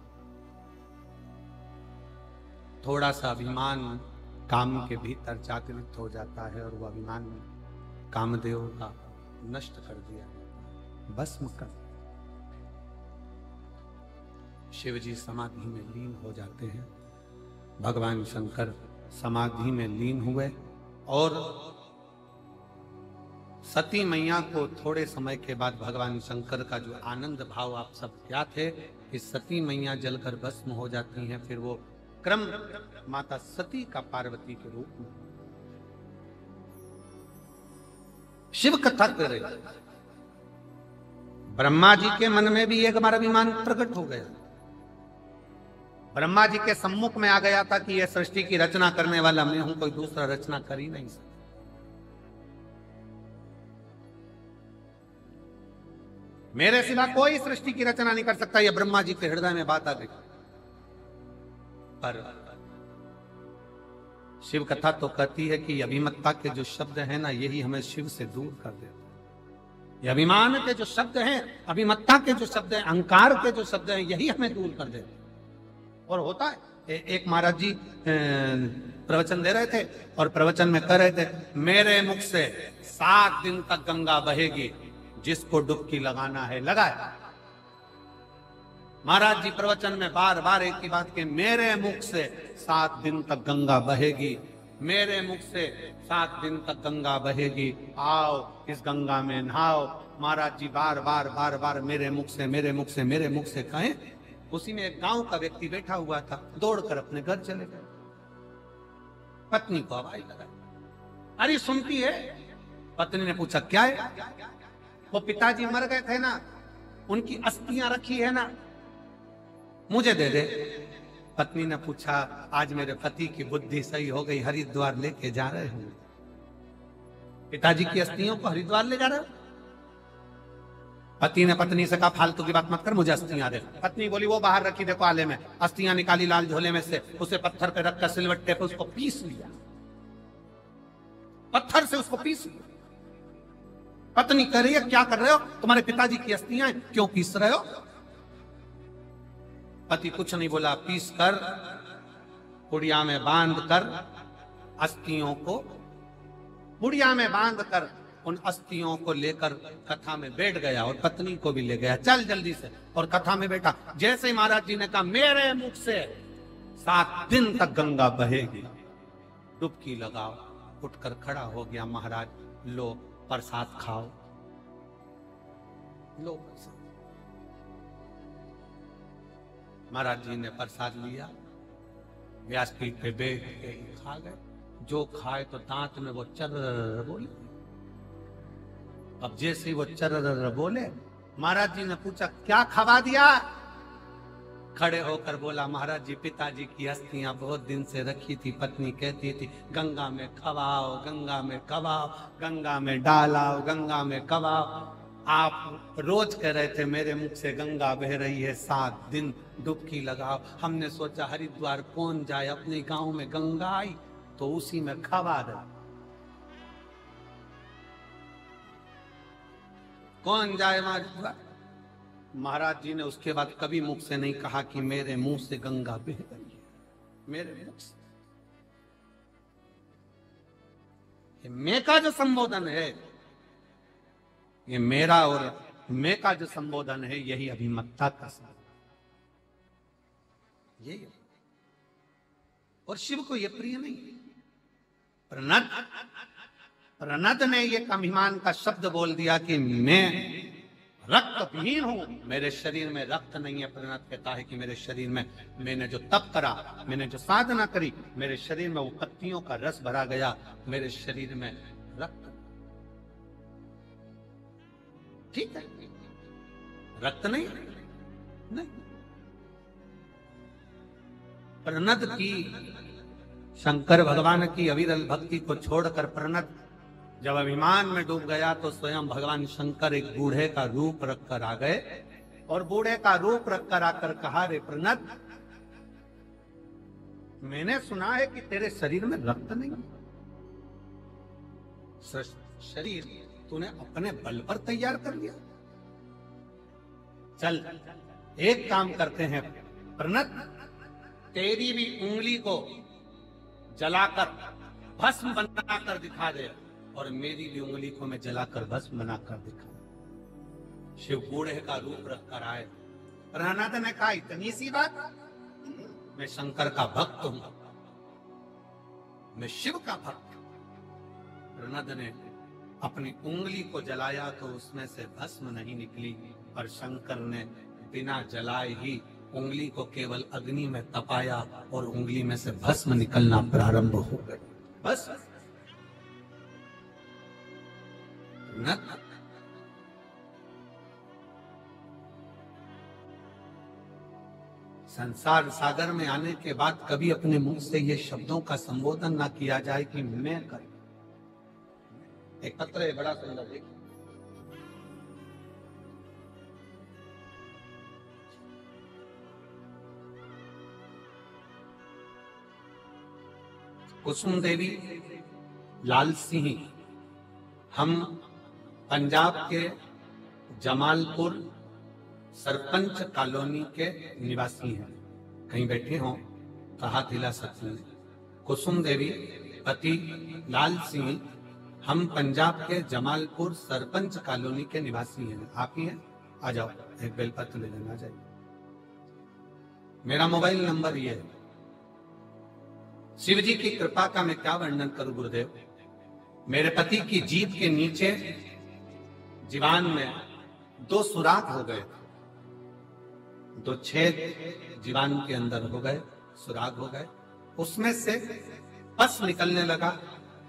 थोड़ा सा अभिमान काम के भीतर जागृत हो जाता है और वो अभिमान कामदेव का नष्ट कर दिया, भस्म कर। शिव जी समाधि में लीन हो जाते हैं। भगवान शंकर समाधि में लीन हुए और सती मैया को थोड़े समय के बाद भगवान शंकर का जो आनंद भाव आप सब क्या थे कि सती मैया जलकर भस्म हो जाती हैं, फिर वो क्रम माता सती का पार्वती के रूप में शिव कथा कर रहे। ब्रह्मा जी के मन में भी एक बार अभिमान प्रकट हो गया। ब्रह्मा जी के सम्मुख में आ गया था कि यह सृष्टि की रचना करने वाला मैं हूं, कोई दूसरा रचना कर ही नहीं सकता। मेरे सिवा कोई सृष्टि की रचना नहीं कर सकता, यह ब्रह्मा जी के हृदय में बात आ गई। पर शिव कथा तो कहती है कि अभिमत्ता के जो शब्द हैं ना, यही हमें शिव से दूर कर देते हैं। ये अभिमान के जो शब्द हैं, अभिमत्ता के जो शब्द हैं, अहंकार के जो शब्द हैं, यही हमें दूर कर देते हैं। और होता है, एक महाराज जी प्रवचन दे रहे थे और प्रवचन में कह रहे थे, मेरे मुख से 7 दिन तक गंगा बहेगी, जिसको डुबकी लगाना है लगाए। महाराज जी प्रवचन में बार बार एक ही बात के, मेरे मुख से 7 दिन तक गंगा बहेगी, मेरे मुख से 7 दिन तक गंगा बहेगी, आओ इस गंगा में नहाओ। महाराज जी बार बार बार बार मेरे मुख से मेरे मुख से मेरे मुख से कहें। उसी में एक गांव का व्यक्ति बैठा हुआ था, दौड़कर अपने घर चले गए। पत्नी को आवाज लगाई, अरे सुनती है? पत्नी ने पूछा क्या है? वो पिताजी मर गए थे ना, उनकी अस्थियां रखी है ना, मुझे दे दे। पत्नी ने पूछा, आज मेरे पति की बुद्धि सही हो गई, हरिद्वार लेके जा रहे हैं। पिताजी की अस्थियों को हरिद्वार ले जा रहे हो? पति ने पत्नी से कहा, फालतू की बात मत कर, मुझे अस्थियां दे। पत्नी बोली, वो बाहर रखी देखो आले में। अस्थियां निकाली लाल झोले में से, उसे पत्थर पे रखकर सिलवट्टे पे उसको पीस लिया, पत्थर से उसको पीस लिया। पत्नी कह रही है, क्या कर रहे हो? तुम्हारे पिताजी की अस्थियां क्यों पीस रहे हो? पति कुछ नहीं बोला, पीस कर पुड़िया में बांध कर अस्थियों को, पुड़िया में बांध कर उन अस्थियों को लेकर कथा में बैठ गया और पत्नी को भी ले गया, चल जल्दी से। और कथा में बैठा। जैसे ही महाराज जी ने कहा, मेरे मुख से 7 दिन तक गंगा बहेगी, डुबकी लगाओ, उठकर खड़ा हो गया महाराज। लो प्रसाद खाओ, लो प्रसाद। महाराज जी ने प्रसाद लिया, व्यासपीठ पे बैठ के खा गए। जो खाए तो दांत में वो चर्र बोले। अब जैसे ही वो चर्र बोले, महाराज जी ने पूछा, क्या खवा दिया? खड़े होकर बोला, महाराज जी पिताजी की अस्थियां बहुत दिन से रखी थी, पत्नी कहती थी गंगा में खवाओ, गंगा में खवाओ, गंगा में डालाओ, गंगा में खवाओ। आप रोज कह रहे थे मेरे मुख से गंगा बह रही है, 7 दिन डुबकी लगाओ। हमने सोचा हरिद्वार कौन जाए, अपने गांव में गंगा आई तो उसी में खवा दे। कौन जाए हरिद्वार? महाराज जी ने उसके बाद कभी मुख से नहीं कहा कि मेरे मुंह से गंगा बह रही है, मेरे मुख से। ये मैं का जो संबोधन है, ये मेरा और मैं का जो संबोधन है, यही अभिमत्ता का संबोधन, यही। और शिव को यह प्रिय नहीं। प्रनद ने एक अभिमान का शब्द बोल दिया कि मैं रक्तहीन हूं, मेरे शरीर में रक्त नहीं है। प्रनद कहता है कि मेरे शरीर में, मैंने जो तप करा, मैंने जो साधना करी, मेरे शरीर में वो पत्तियों का रस भरा गया, मेरे शरीर में रक्त। ठीक है, रक्त नहीं, नहीं। प्रनद की, शंकर भगवान की अविरल भक्ति को छोड़कर प्रनद जब अभिमान में डूब गया तो स्वयं भगवान शंकर एक बूढ़े का रूप रखकर आ गए और बूढ़े का रूप रखकर आकर कहा, रे प्रनत, मैंने सुना है कि तेरे शरीर में रक्त नहीं, शरीर तूने अपने बल पर तैयार कर लिया। चल एक काम करते हैं प्रनत, तेरी भी उंगली को जलाकर भस्म बनाकर दिखा दे और मेरी भी उंगली को मैं जलाकर भस्म बनाकर दिखा। शिव बूढ़े का रूप रखकर आए। प्रहलाद ने कहा, इतनी सी बात, मैं शंकर का भक्त हूं, मैं शिव का भक्त हूं। प्रहलाद ने अपनी उंगली को जलाया तो उसमें से भस्म नहीं निकली और शंकर ने बिना जलाए ही उंगली को केवल अग्नि में तपाया और उंगली में से भस्म निकलना प्रारंभ हो गई। बस संसार सागर में आने के बाद कभी अपने मुंह से ये शब्दों का संबोधन ना किया जाए कि मैं कर। एक पत्र है बड़ा सुंदर, देखिए। कुसुम देवी लाल सिंह, हम पंजाब के जमालपुर सरपंच कॉलोनी के निवासी हैं। कहीं बैठे हों तो हाथ हिला सकते हैं। कुसुम देवी पति लाल सिंह, हम पंजाब के जमालपुर सरपंच कॉलोनी के निवासी हैं। आप ही हैं? आ जाओ, एक बेलपत्र ले लेना चाहिए। मेरा मोबाइल नंबर ये है। शिव जी की कृपा का मैं क्या वर्णन करूं गुरुदेव। मेरे पति की जीभ के नीचे जीवान में 2 सुराख हो गए, 2 छेद जीवान के अंदर हो गए, सुराख हो गए। उसमें से पस निकलने लगा।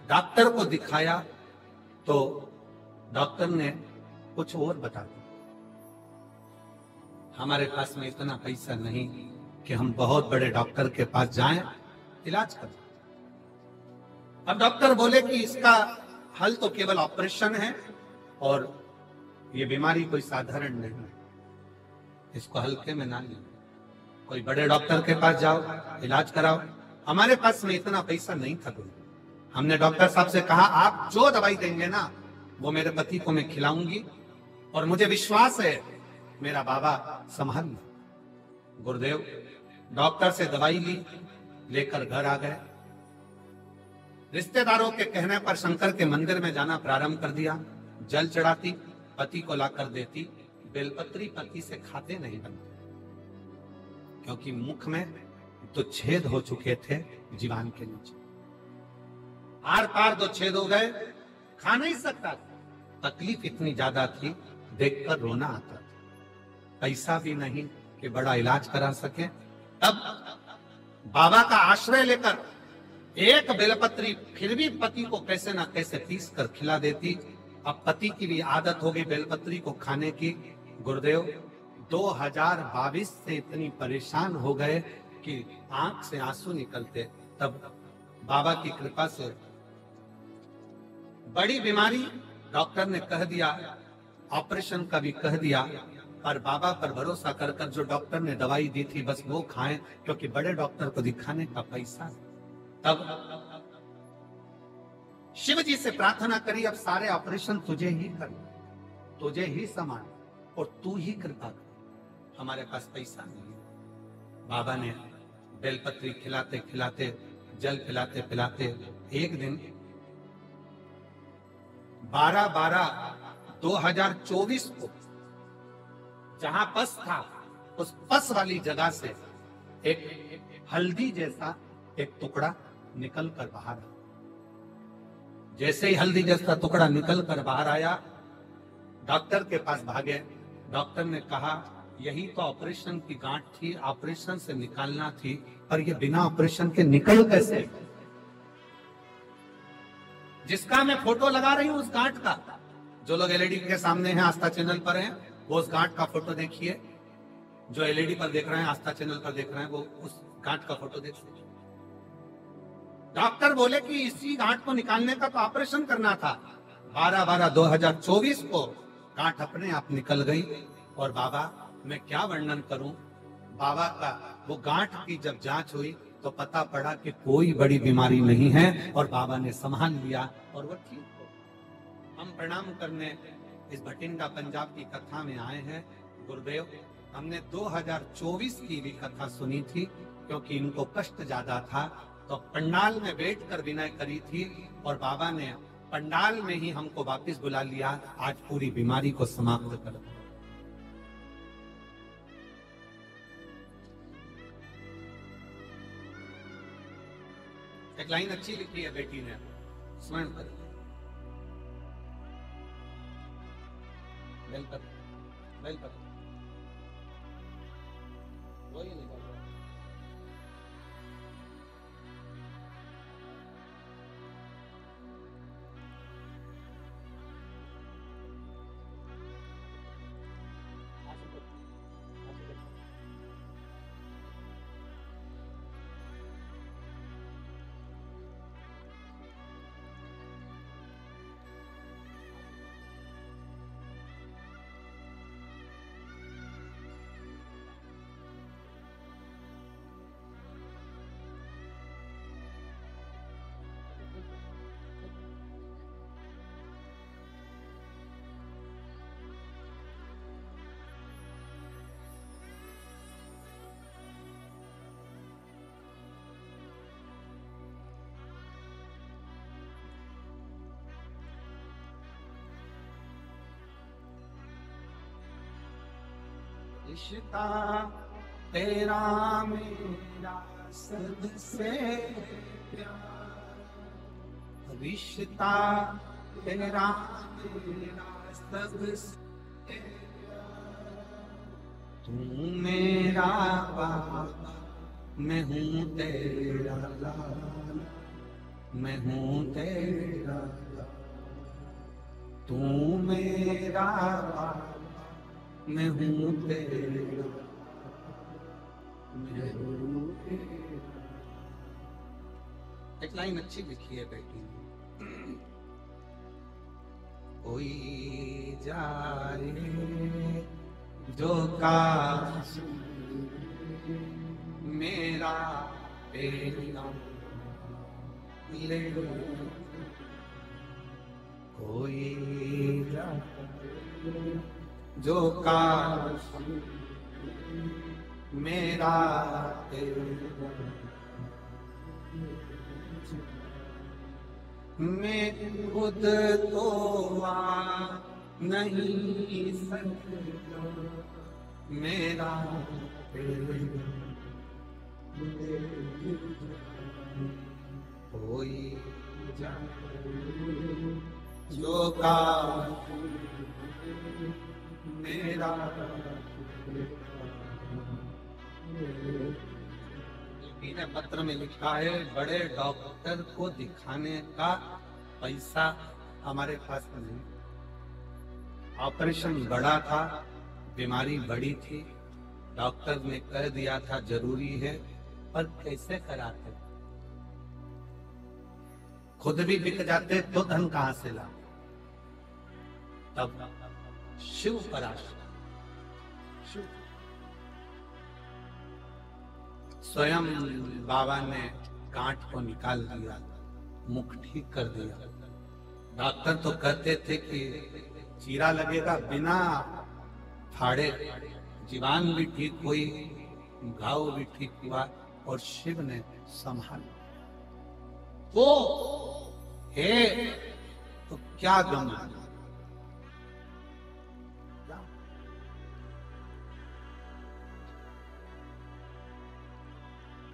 डॉक्टर को दिखाया तो डॉक्टर ने कुछ और बता दिया। हमारे पास में इतना पैसा नहीं कि हम बहुत बड़े डॉक्टर के पास जाएं, इलाज करें। अब डॉक्टर बोले कि इसका हल तो केवल ऑपरेशन है और ये बीमारी कोई साधारण नहीं है, इसको हल्के में ना लें, कोई बड़े डॉक्टर के पास जाओ, इलाज कराओ। हमारे पास में इतना पैसा नहीं था। हमने डॉक्टर साहब से कहा, आप जो दवाई देंगे ना वो मेरे पति को मैं खिलाऊंगी और मुझे विश्वास है मेरा बाबा संभाल ले। गुरुदेव डॉक्टर से दवाई ली, लेकर घर आ गए। रिश्तेदारों के कहने पर शंकर के मंदिर में जाना प्रारंभ कर दिया। जल चढ़ाती, पति को लाकर देती। बेलपत्री पति से खाते नहीं बनते क्योंकि मुख में तो छेद हो चुके थे जीवान के नीचे, आर पार 2 छेद हो गए, खा नहीं सकता। तकलीफ इतनी ज्यादा थी, देखकर रोना आता था। पैसा भी नहीं कि बड़ा इलाज करा सके। तब बाबा का आश्रय लेकर एक बेलपत्री फिर भी पति को कैसे ना कैसे पीस कर खिला देती। अब पति की भी आदत हो गई बेलपत्री को खाने की। गुरुदेव 2022 से इतनी परेशान हो गए कि आंख से आंसू निकलते। तब बाबा की कृपा से बड़ी बीमारी डॉक्टर ने कह दिया, ऑपरेशन का भी कह दिया, पर बाबा पर भरोसा कर कर जो डॉक्टर ने दवाई दी थी बस वो खाएं क्योंकि बड़े डॉक्टर को दिखाने का पैसा। तब शिव जी से प्रार्थना करी, अब सारे ऑपरेशन तुझे ही कर, तुझे ही समान और तू ही कृपा कर, हमारे पास पैसा नहीं है। बाबा ने बेलपत्री खिलाते खिलाते, जल पिलाते पिलाते एक दिन 12/12/2024 को जहां पस था उस पस वाली जगह से एक हल्दी जैसा एक टुकड़ा निकल कर बाहर आया। जैसे ही हल्दी जैसा टुकड़ा निकल कर बाहर आया, डॉक्टर के पास भागे। डॉक्टर ने कहा, यही तो ऑपरेशन की गांठ थी, ऑपरेशन से निकालना थी, पर ये बिना ऑपरेशन के निकल कैसे? जिसका मैं फोटो लगा रही हूं उस गांठ का, जो लोग एलईडी के सामने हैं, आस्था चैनल पर हैं, वो उस गांठ का फोटो देखिए। जो एलईडी पर देख रहे हैं, आस्था चैनल पर देख रहे हैं, वो उस गांठ का फोटो देखिए। डॉक्टर बोले कि इसी गांठ को निकालने का तो ऑपरेशन करना था, 12/12/2024 को गांठ अपने आप निकल गई। और बाबा, मैं क्या वर्णन करूं, बाबा का वो गांठ की जब जांच हुई तो पता पड़ा कि कोई बड़ी बीमारी नहीं है और बाबा ने संभाल लिया और वो ठीक हो। हम प्रणाम करने इस भटिंडा पंजाब की कथा में आए हैं। गुरुदेव, हमने 2024 की भी कथा सुनी थी, क्योंकि इनको कष्ट ज्यादा था तो पंडाल में बैठकर विनय करी थी और बाबा ने पंडाल में ही हमको वापस बुला लिया। आज पूरी बीमारी को समाप्त कर दिया। एक लाइन अच्छी लिखी है बेटी ने, स्मरण कर वही निकल रहा है। रिश्ता तेरा मेरा सबसे प्यारा, रिश्ता तेरा मेरा सबसे प्यारा, तू मेरा बाबा, मैं हूँ तेरा लाला, मैं हूँ तेरा लाला, तू मेरा बाबा, मैं हूँ तेरा, मैं हूँ तेरा। एक लाइन अच्छी लिखी है बेटी ने, कोई जाए जो काश मेरा पेड़ा ले, कोई जाए जो काश मेरा मैं खुद तो आ नहीं सकता, मेरा कोई जो काश मेरा। पत्र में लिखा है, बड़े डॉक्टर को दिखाने का पैसा हमारे पास नहीं, ऑपरेशन बड़ा था, बीमारी बड़ी थी, डॉक्टर ने कह दिया था जरूरी है, पर कैसे कराते, खुद भी बिक जाते तो धन कहां से ला। तब शिव पर आश्रय, स्वयं बाबा ने गांठ को निकाल दिया, मुख ठीक कर दिया। डॉक्टर तो कहते थे कि चीरा लगेगा, बिना फाड़े जीवान भी ठीक हुई, घाव भी ठीक हुआ और शिव ने संभाल वो है। तो क्या गम,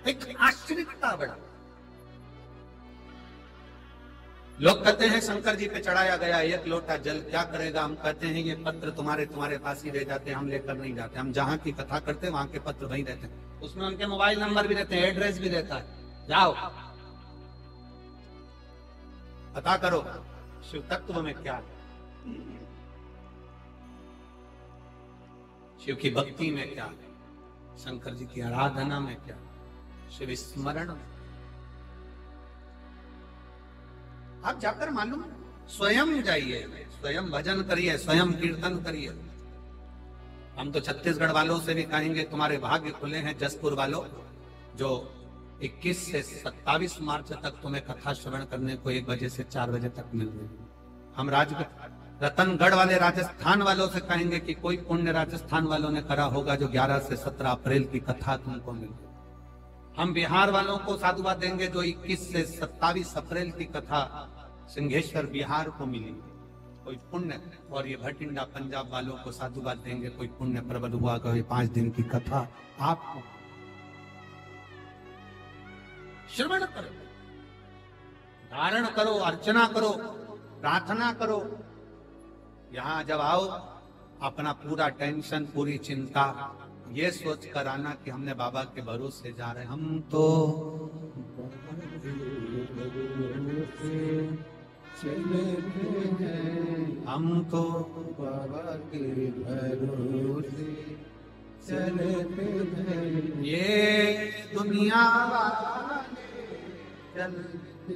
एक आश्चर्यता बड़ा। लोग कहते हैं शंकर जी पे चढ़ाया गया एक लोटा जल क्या करेगा, हम कहते हैं ये पत्र तुम्हारे पास ही रह जाते हैं, हम लेकर नहीं जाते। हम जहां की कथा करते हैं वहां के पत्र वहीं रहते हैं, उसमें उनके मोबाइल नंबर भी रहते हैं, एड्रेस भी रहता है, जाओ पता करो शिव तत्व में क्या है, शिव की भक्ति में क्या है, शंकर जी की आराधना में क्या, शिव स्मरण में। आप जाकर मालूम स्वयं जाइए, स्वयं भजन करिए, स्वयं कीर्तन करिए। हम तो छत्तीसगढ़ वालों से भी कहेंगे तुम्हारे भाग्य खुले हैं जसपुर वालों, जो 21 से 27 मार्च तक तुम्हें कथा श्रवण करने को 1 बजे से 4 बजे तक मिल रही है। हम रतनगढ़ वाले राजस्थान वालों से कहेंगे कि कोई पुण्य राजस्थान वालों ने करा होगा जो 11 से 17 अप्रैल की कथा तुमको मिल रही। हम बिहार वालों को साधुवाद देंगे जो 21 से 27 अप्रैल की कथा सिंहेश्वर बिहार को मिली, कोई पुण्य। और ये भटिंडा पंजाब वालों को साधुवाद देंगे कोई पुण्य प्रबल हुआ, कोई 5 दिन की कथा आपको श्रवण करो, धारण करो, अर्चना करो, प्रार्थना करो। यहां जब आओ अपना पूरा टेंशन, पूरी चिंता ये सोच कर आना कि हमने बाबा के भरोसे जा रहे हैं। हम तो बाबा के भरोसे चलते हैं। ये दुनिया चलते।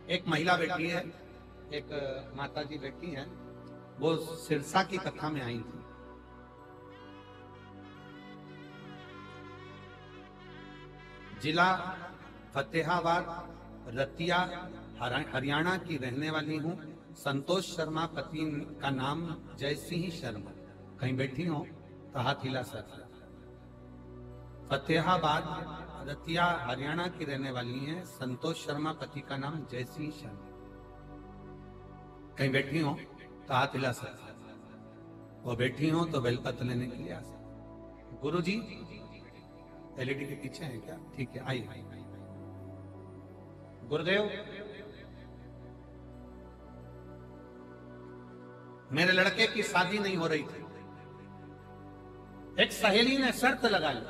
एक महिला बेटी है, एक माता जी बेटी है, वो सिरसा की कथा में आई थी। जिला फतेहाबाद, रतिया, हरियाणा की रहने वाली हूँ। संतोष शर्मा, पति का नाम जय सिंह शर्मा। कहीं बैठी हो तो हाथ हिला सकते। फतेहाबाद, रतिया, हरियाणा की रहने वाली हैं। संतोष शर्मा, पति का नाम जय सिंह शर्मा। कहीं बैठी हो तो हाथ हिला सकते। वो बैठी हो तो बेलपत्र लेने के लिए आ सकते। गुरु जी एलईडी के पीछे है क्या? ठीक है, आइए। गुरुदेव, मेरे लड़के की शादी नहीं हो रही थी। एक सहेली ने शर्त लगा ली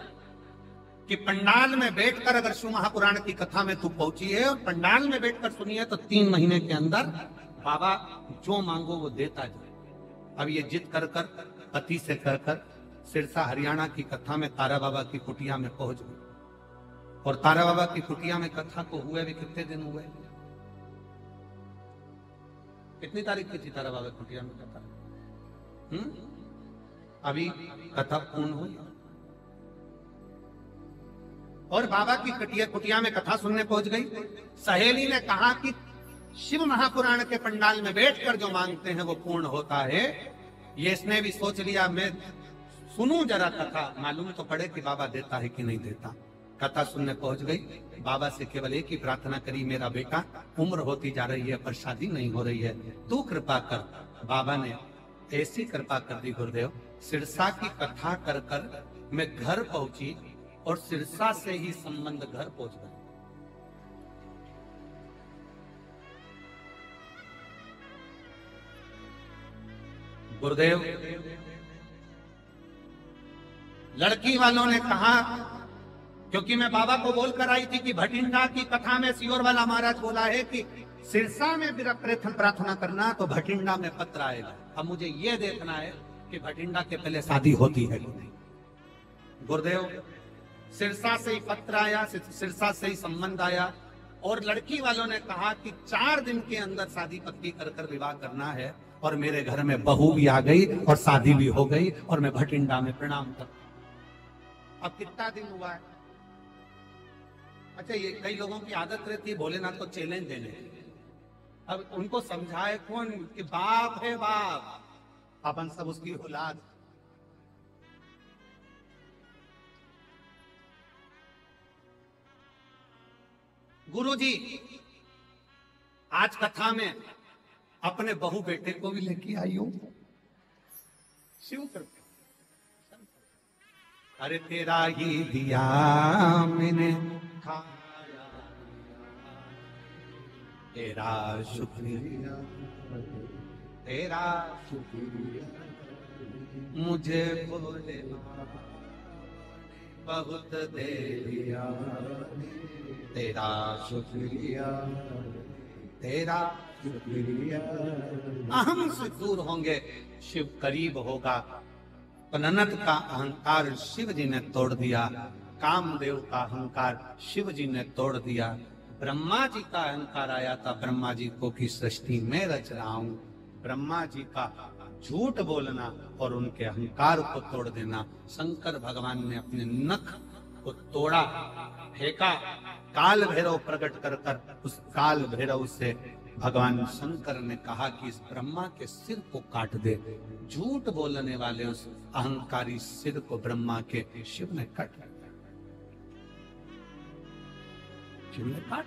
कि पंडाल में बैठकर अगर शिव महापुराण की कथा में तू पहुंची है और पंडाल में बैठकर सुनी है तो 3 महीने के अंदर बाबा जो मांगो वो देता जाए। अब ये जिद कर कर पति से कहकर सिरसा हरियाणा की कथा में तारा बाबा की कुटिया में पहुंच गई। और तारा बाबा की कुटिया में कथा को हुए भी कितने दिन हुए? कितनी तारीख की थी तारा बाबा की कुटिया में कथा? अभी कथा पूर्ण हुई। और बाबा की कुटिया में कथा सुनने पहुंच गई। सहेली ने कहा कि शिव महापुराण के पंडाल में बैठकर जो मांगते हैं वो पूर्ण होता है। ये इसने भी सोच लिया मैं सुनूं जरा कथा, मालूम तो पड़े कि बाबा देता है कि नहीं देता। कथा सुनने पहुंच गई। बाबा से केवल एक ही प्रार्थना करी, मेरा बेटा उम्र होती जा रही है पर शादी नहीं हो रही है, तू कृपा कर। बाबा ने ऐसी कृपा कर दी गुरुदेव, सिरसा की कथा कर कर मैं घर पहुंची और सिरसा से ही संबंध घर पहुंच गए। गुरुदेव, लड़की वालों ने कहा, क्योंकि मैं बाबा को बोलकर आई थी कि भटिंडा की कथा में सियोर वाला महाराज बोला है कि सिरसा में प्रार्थना करना तो भटिंडा में पत्र आएगा। अब मुझे यह देखना है कि भटिंडा के पहले शादी होती है कि नहीं। गुरुदेव, सिरसा से ही पत्र आया, सिरसा से ही संबंध आया और लड़की वालों ने कहा कि 4 दिन के अंदर शादी पक्की कर कर विवाह करना है। और मेरे घर में बहू भी आ गई और शादी भी हो गई और मैं भटिंडा में प्रणाम कर। अब कितना दिन हुआ है? अच्छा, ये कई लोगों की आदत रहती है भोलेनाथ को चैलेंज देने की। अब उनको समझाए कौन कि बाप है बाप, अपन सब उसकी औलाद। गुरुजी आज कथा में अपने बहू बेटे को भी लेके आई हूं। शिव कृपा। अरे तेरा ही दिया मैंने खाया, तेरा शुक्रिया, तेरा शुक्रिया मुझे बोले बहुत दे दिया, तेरा शुक्रिया, तेरा शुक्रिया। अहम से दूर होंगे, शिव करीब होगा। पननत का अहंकार शिव जी ने तोड़ दिया, कामदेव का अहंकार शिव जी ने तोड़ दिया। ब्रह्मा जी का अहंकार आया था ब्रह्मा जी को कि सृष्टि में रच रहा हूं। ब्रह्मा जी का झूठ बोलना और उनके अहंकार को तोड़ देना, शंकर भगवान ने अपने नख को तोड़ा, फेंका, काल भैरव प्रकट कर कर उस काल भैरव से भगवान शंकर ने कहा कि इस ब्रह्मा के सिर को काट दे। झूठ बोलने वाले उस अहंकारी सिर को ब्रह्मा के शिव ने काट दिया। शिव ने काट,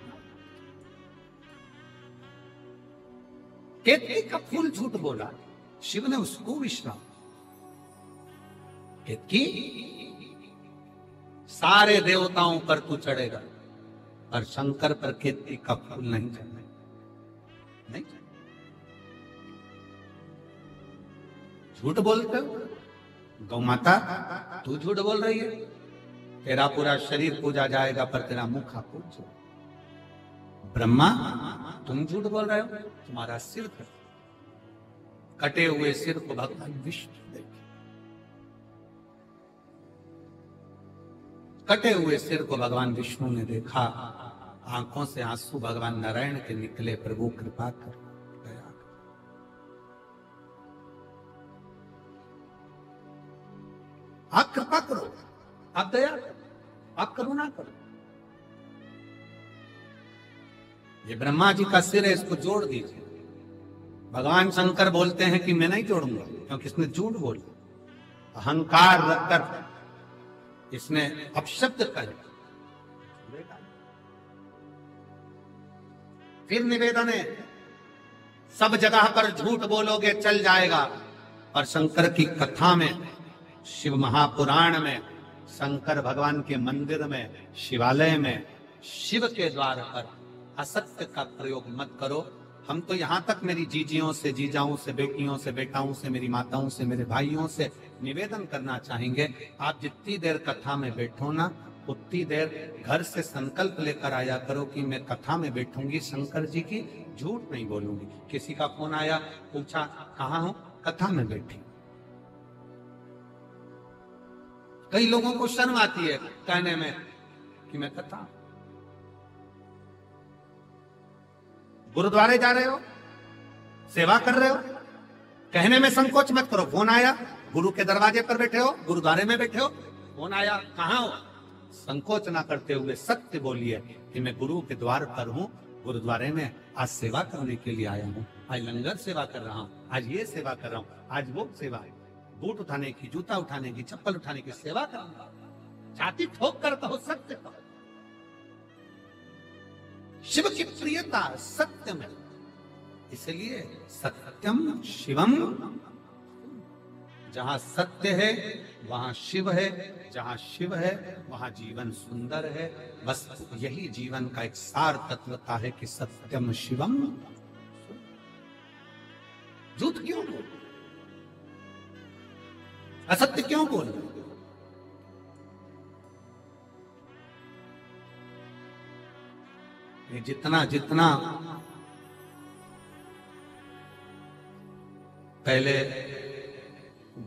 केतकी का फूल झूठ बोला, शिव ने उसको विश्राम। केतकी, सारे देवताओं पर तू चढ़ेगा पर शंकर पर केतकी का फूल नहीं चढ़ेगा, नहीं। झूठ बोलते हो गौ माता, तू झूठ बोल रही है, तेरा पूरा शरीर पूजा जाएगा पर तेरा मुख पूज। ब्रह्मा, तुम झूठ बोल रहे हो, तुम्हारा सिर कटे हुए सिर को भगवान विष्णु देखे, कटे हुए सिर को भगवान विष्णु ने देखा, आंखों से आंसू भगवान नारायण के निकले, प्रभु कृपा कर, दया कर। आप कृपा करो, आप दया करो, आप करुणा करो। ये ब्रह्मा जी का सिर है, इसको जोड़ दीजिए। भगवान शंकर बोलते हैं कि मैं नहीं जोड़ूंगा क्योंकि इसने झूठ बोला, अहंकार रखकर इसने अपशब्द कर। फिर निवेदन है, सब जगह पर झूठ बोलोगे चल जाएगा, और शंकर की कथा में, शिव महापुराण में, शंकर भगवान के मंदिर में, शिवालय में, शिव के द्वार पर असत्य का प्रयोग मत करो। हम तो यहां तक मेरी जीजियों से, जीजाओं से, बेटियों से, बेटाओं से, मेरी माताओं से, मेरे भाइयों से निवेदन करना चाहेंगे, आप जितनी देर कथा में बैठो ना, उतनी देर घर से संकल्प लेकर आया करो कि मैं कथा में बैठूंगी, शंकर जी की झूठ नहीं बोलूंगी। किसी का फोन आया, पूछा कहाँ हो, कथा में बैठी। कई लोगों को शर्म आती है कहने में कि मैं कथा। गुरुद्वारे जा रहे हो, सेवा कर रहे हो, कहने में संकोच मत करो। फोन आया, गुरु के दरवाजे पर बैठे हो, गुरुद्वारे में बैठे हो, फोन आया, कहाँ हो, संकोच ना करते हुए सत्य बोलिए कि मैं गुरु के द्वार पर हूँ, गुरुद्वारे में आज सेवा करने के लिए आया हूँ, आज लंगर सेवा कर रहा हूँ, आज ये सेवा कर रहा हूँ, आज वो सेवा है, बूट उठाने की, जूता उठाने की, चप्पल उठाने की सेवा करूंगा। छाती ठोक कर कहो, सत्य कहो। शिव की प्रियता सत्य में, इसलिए सत्यम शिवम, जहां सत्य है वहां शिव है, जहां शिव है वहां जीवन सुंदर है। बस यही जीवन का एक सार तत्वता है कि सत्यम शिवम। झूठ क्यों बोल, असत्य क्यों बोल? जितना जितना पहले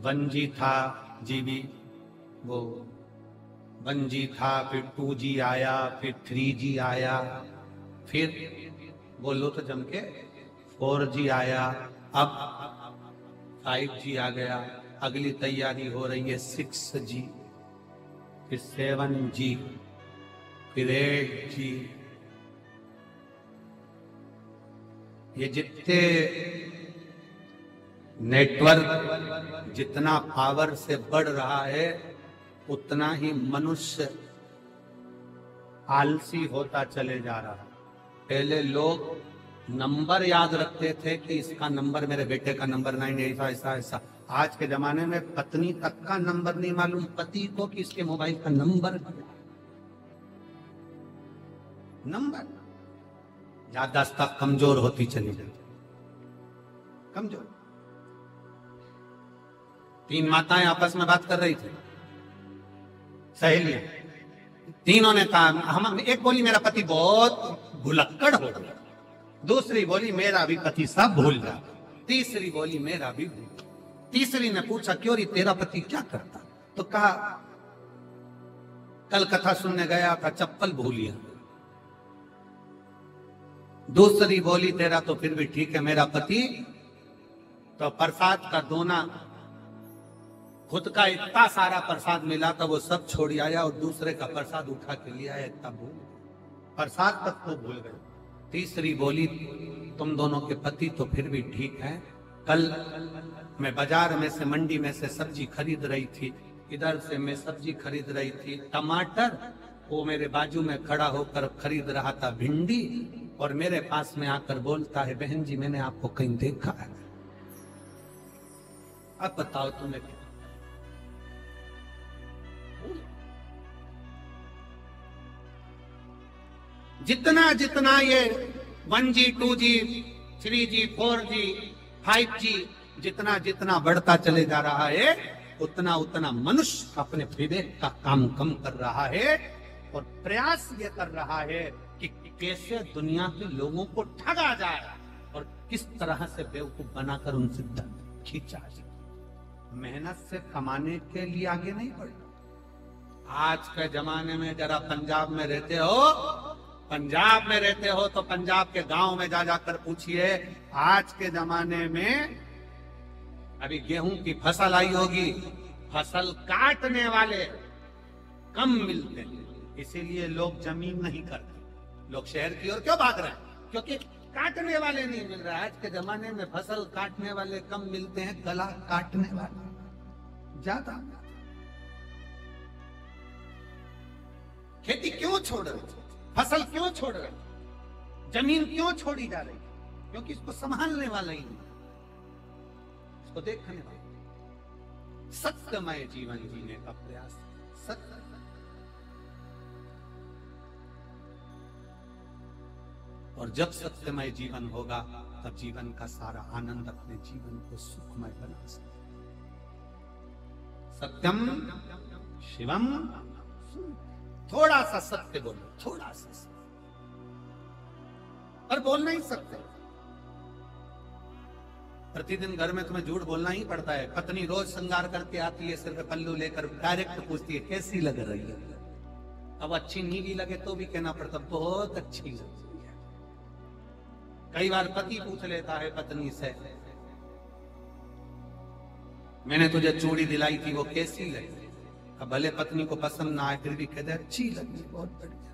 1G था, जीबी, वो 1G था, फिर 2G आया, फिर 3G आया, फिर बोलो तो जम के 4G आया, अब 5G आ गया, अगली तैयारी हो रही है 6G, फिर 7G, फिर 8G। ये जितने नेटवर्क जितना पावर से बढ़ रहा है, उतना ही मनुष्य आलसी होता चले जा रहा है। पहले लोग नंबर याद रखते थे कि इसका नंबर, मेरे बेटे का नंबर 9, ऐसा ऐसा ऐसा। आज के जमाने में पत्नी तक का नंबर नहीं मालूम पति को कि इसके मोबाइल का नंबर क्या है। नंबर याददाश्त कमजोर होती चली जाती, कमजोर। 3 माताएं आपस में बात कर रही थी, सहेलियां। तीनों ने कहा, हम एक बोली मेरा पति बहुत भुलक्कड़ हो गया, दूसरी बोली मेरा भी पति सब भूल जा, तीसरी बोली मेरा भी भूल। तीसरी ने पूछा क्यों री, तेरा पति क्या करता? तो कहा कल कथा सुनने गया था, चप्पल भूल गया। दूसरी बोली तेरा तो फिर भी ठीक है मेरा पति तो प्रसाद का दोना, खुद का इतना सारा प्रसाद मिला था वो सब छोड़ आया और दूसरे का प्रसाद उठा के लिया है, इतना भूल प्रसाद तक तो भूल गए। तीसरी बोली तुम दोनों के पति तो फिर भी ठीक है, कल मैं बाजार में से मंडी में से सब्जी खरीद रही थी, इधर से मैं सब्जी खरीद रही थी टमाटर, वो मेरे बाजू में खड़ा होकर खरीद रहा था भिंडी और मेरे पास में आकर बोलता है बहन जी मैंने आपको कहीं देखा है, अब बताओ तुम्हें क्या। जितना जितना ये 1G 2G 3G 4G 5G जितना जितना बढ़ता चले जा रहा है उतना उतना मनुष्य अपने विवेक का काम कम कर रहा है और प्रयास ये कर रहा है कि कैसे दुनिया के लोगों को ठगा जाए और किस तरह से बेवकूफ बनाकर उनसे धन खींचा जाए। मेहनत से कमाने के लिए आगे नहीं बढ़ता। आज के जमाने में जरा पंजाब में रहते हो तो पंजाब के गांव में जा जाकर पूछिए, आज के जमाने में अभी गेहूं की फसल आई होगी, फसल काटने वाले कम मिलते हैं, इसीलिए लोग जमीन नहीं करते, लोग शहर की ओर क्यों भाग रहे हैं, क्योंकि काटने वाले नहीं मिल रहा है। आज के जमाने में फसल काटने वाले कम मिलते हैं, गला काटने वाले ज्यादा। खेती क्यों छोड़ रहे, फसल क्यों छोड़ रहे, जमीन क्यों छोड़ी जा रही, क्योंकि इसको संभालने वाला ही नहीं, इसको देखने वाला। सत्यमय जीवन जीने का प्रयास, सत्य। और जब सत्यमय जीवन होगा तब जीवन का सारा आनंद अपने जीवन को सुखमय बना सकते। सत्यम शिवम, थोड़ा सा सत्य बोलो, थोड़ा सा सत्य, पर बोल नहीं सकते। प्रतिदिन घर में तुम्हें झूठ बोलना ही पड़ता है। पत्नी रोज श्रृंगार करके आती है, सिर पे पल्लू लेकर डायरेक्ट पूछती है कैसी लग रही है। अब अच्छी नहीं भी लगे तो भी कहना पड़ता बहुत अच्छी लग रही है। कई बार पति पूछ लेता है पत्नी से, मैंने तुझे चूड़ी दिलाई थी वो कैसी लगी। अब भले पत्नी को पसंद ना आए फिर भी कहते अच्छी लगी, बहुत बढ़िया।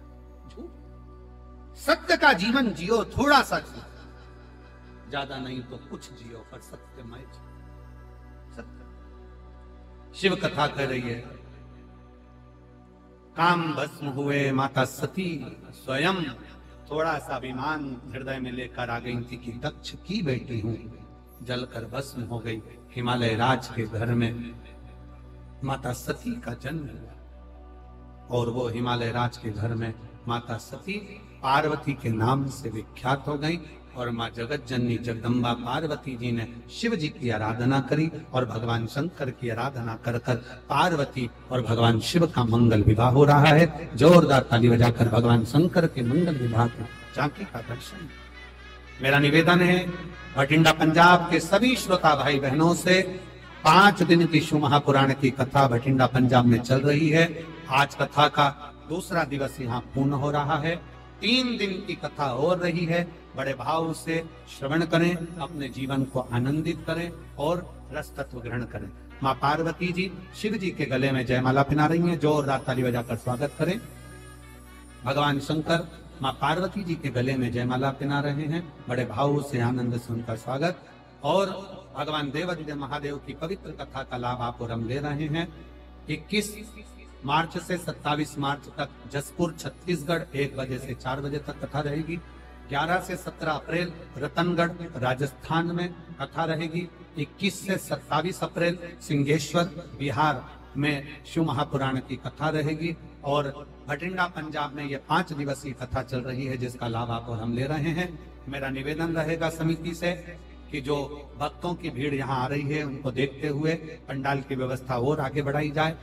झूठ। सत्य का जीवन जियो, थोड़ा सा जियो, ज्यादा नहीं तो कुछ जियो, पर सत्यमय जियो। सत्य। शिव कथा कह रही है, काम भस्म हुए माता सती स्वयं, थोड़ा सा अभिमान हृदय में लेकर आ गई थी कि दक्ष की बेटी हूं, जलकर भस्म हो गई। हिमालय राज के घर में माता सती का जन्म हुआ और वो हिमालय राज के घर में माता सती पार्वती के नाम से विख्यात हो गई। और माँ जगत जननी जगदम्बा पार्वती जी ने शिव जी की आराधना करी और भगवान शंकर की आराधना कर कर पार्वती और भगवान शिव का मंगल विवाह हो रहा है। जोरदार ताली बजाकर भगवान शंकर के मंगल विवाह की झांकी का दर्शन। मेरा निवेदन है बठिंडा पंजाब के सभी श्रोता भाई बहनों से, 5 दिन की शिव महापुराण की कथा बठिंडा पंजाब में चल रही है। आज कथा का दूसरा दिवस यहाँ पूर्ण हो रहा है। 3 दिन की कथा हो रही है। बड़े भाव से श्रवण करें, अपने जीवन को आनंदित करें और रस तत्व ग्रहण करें। माँ पार्वती जी शिव जी के गले में जयमाला पहना रही हैं, जोरदार ताली बजाकर स्वागत करें। भगवान शंकर माँ पार्वती जी के गले में जयमाला पहना रहे हैं, बड़े भाव से आनंद से उनका स्वागत। और भगवान देवादिदेव महादेव की पवित्र कथा का लाभ आप और हम ले रहे हैं। 21 मार्च से 27 मार्च तक जसपुर छत्तीसगढ़ 1 बजे से 4 बजे तक कथा रहेगी। 11 से 17 अप्रैल रतनगढ़ राजस्थान में कथा रहेगी। 21 से 27 अप्रैल सिंहेश्वर बिहार में शिव महापुराण की कथा रहेगी। और बठिंडा पंजाब में ये 5 दिवसीय कथा चल रही है, जिसका लाभ आप और हम ले रहे हैं। मेरा निवेदन रहेगा समिति से कि जो भक्तों की भीड़ यहाँ आ रही है उनको देखते हुए पंडाल की व्यवस्था और आगे बढ़ाई जाए।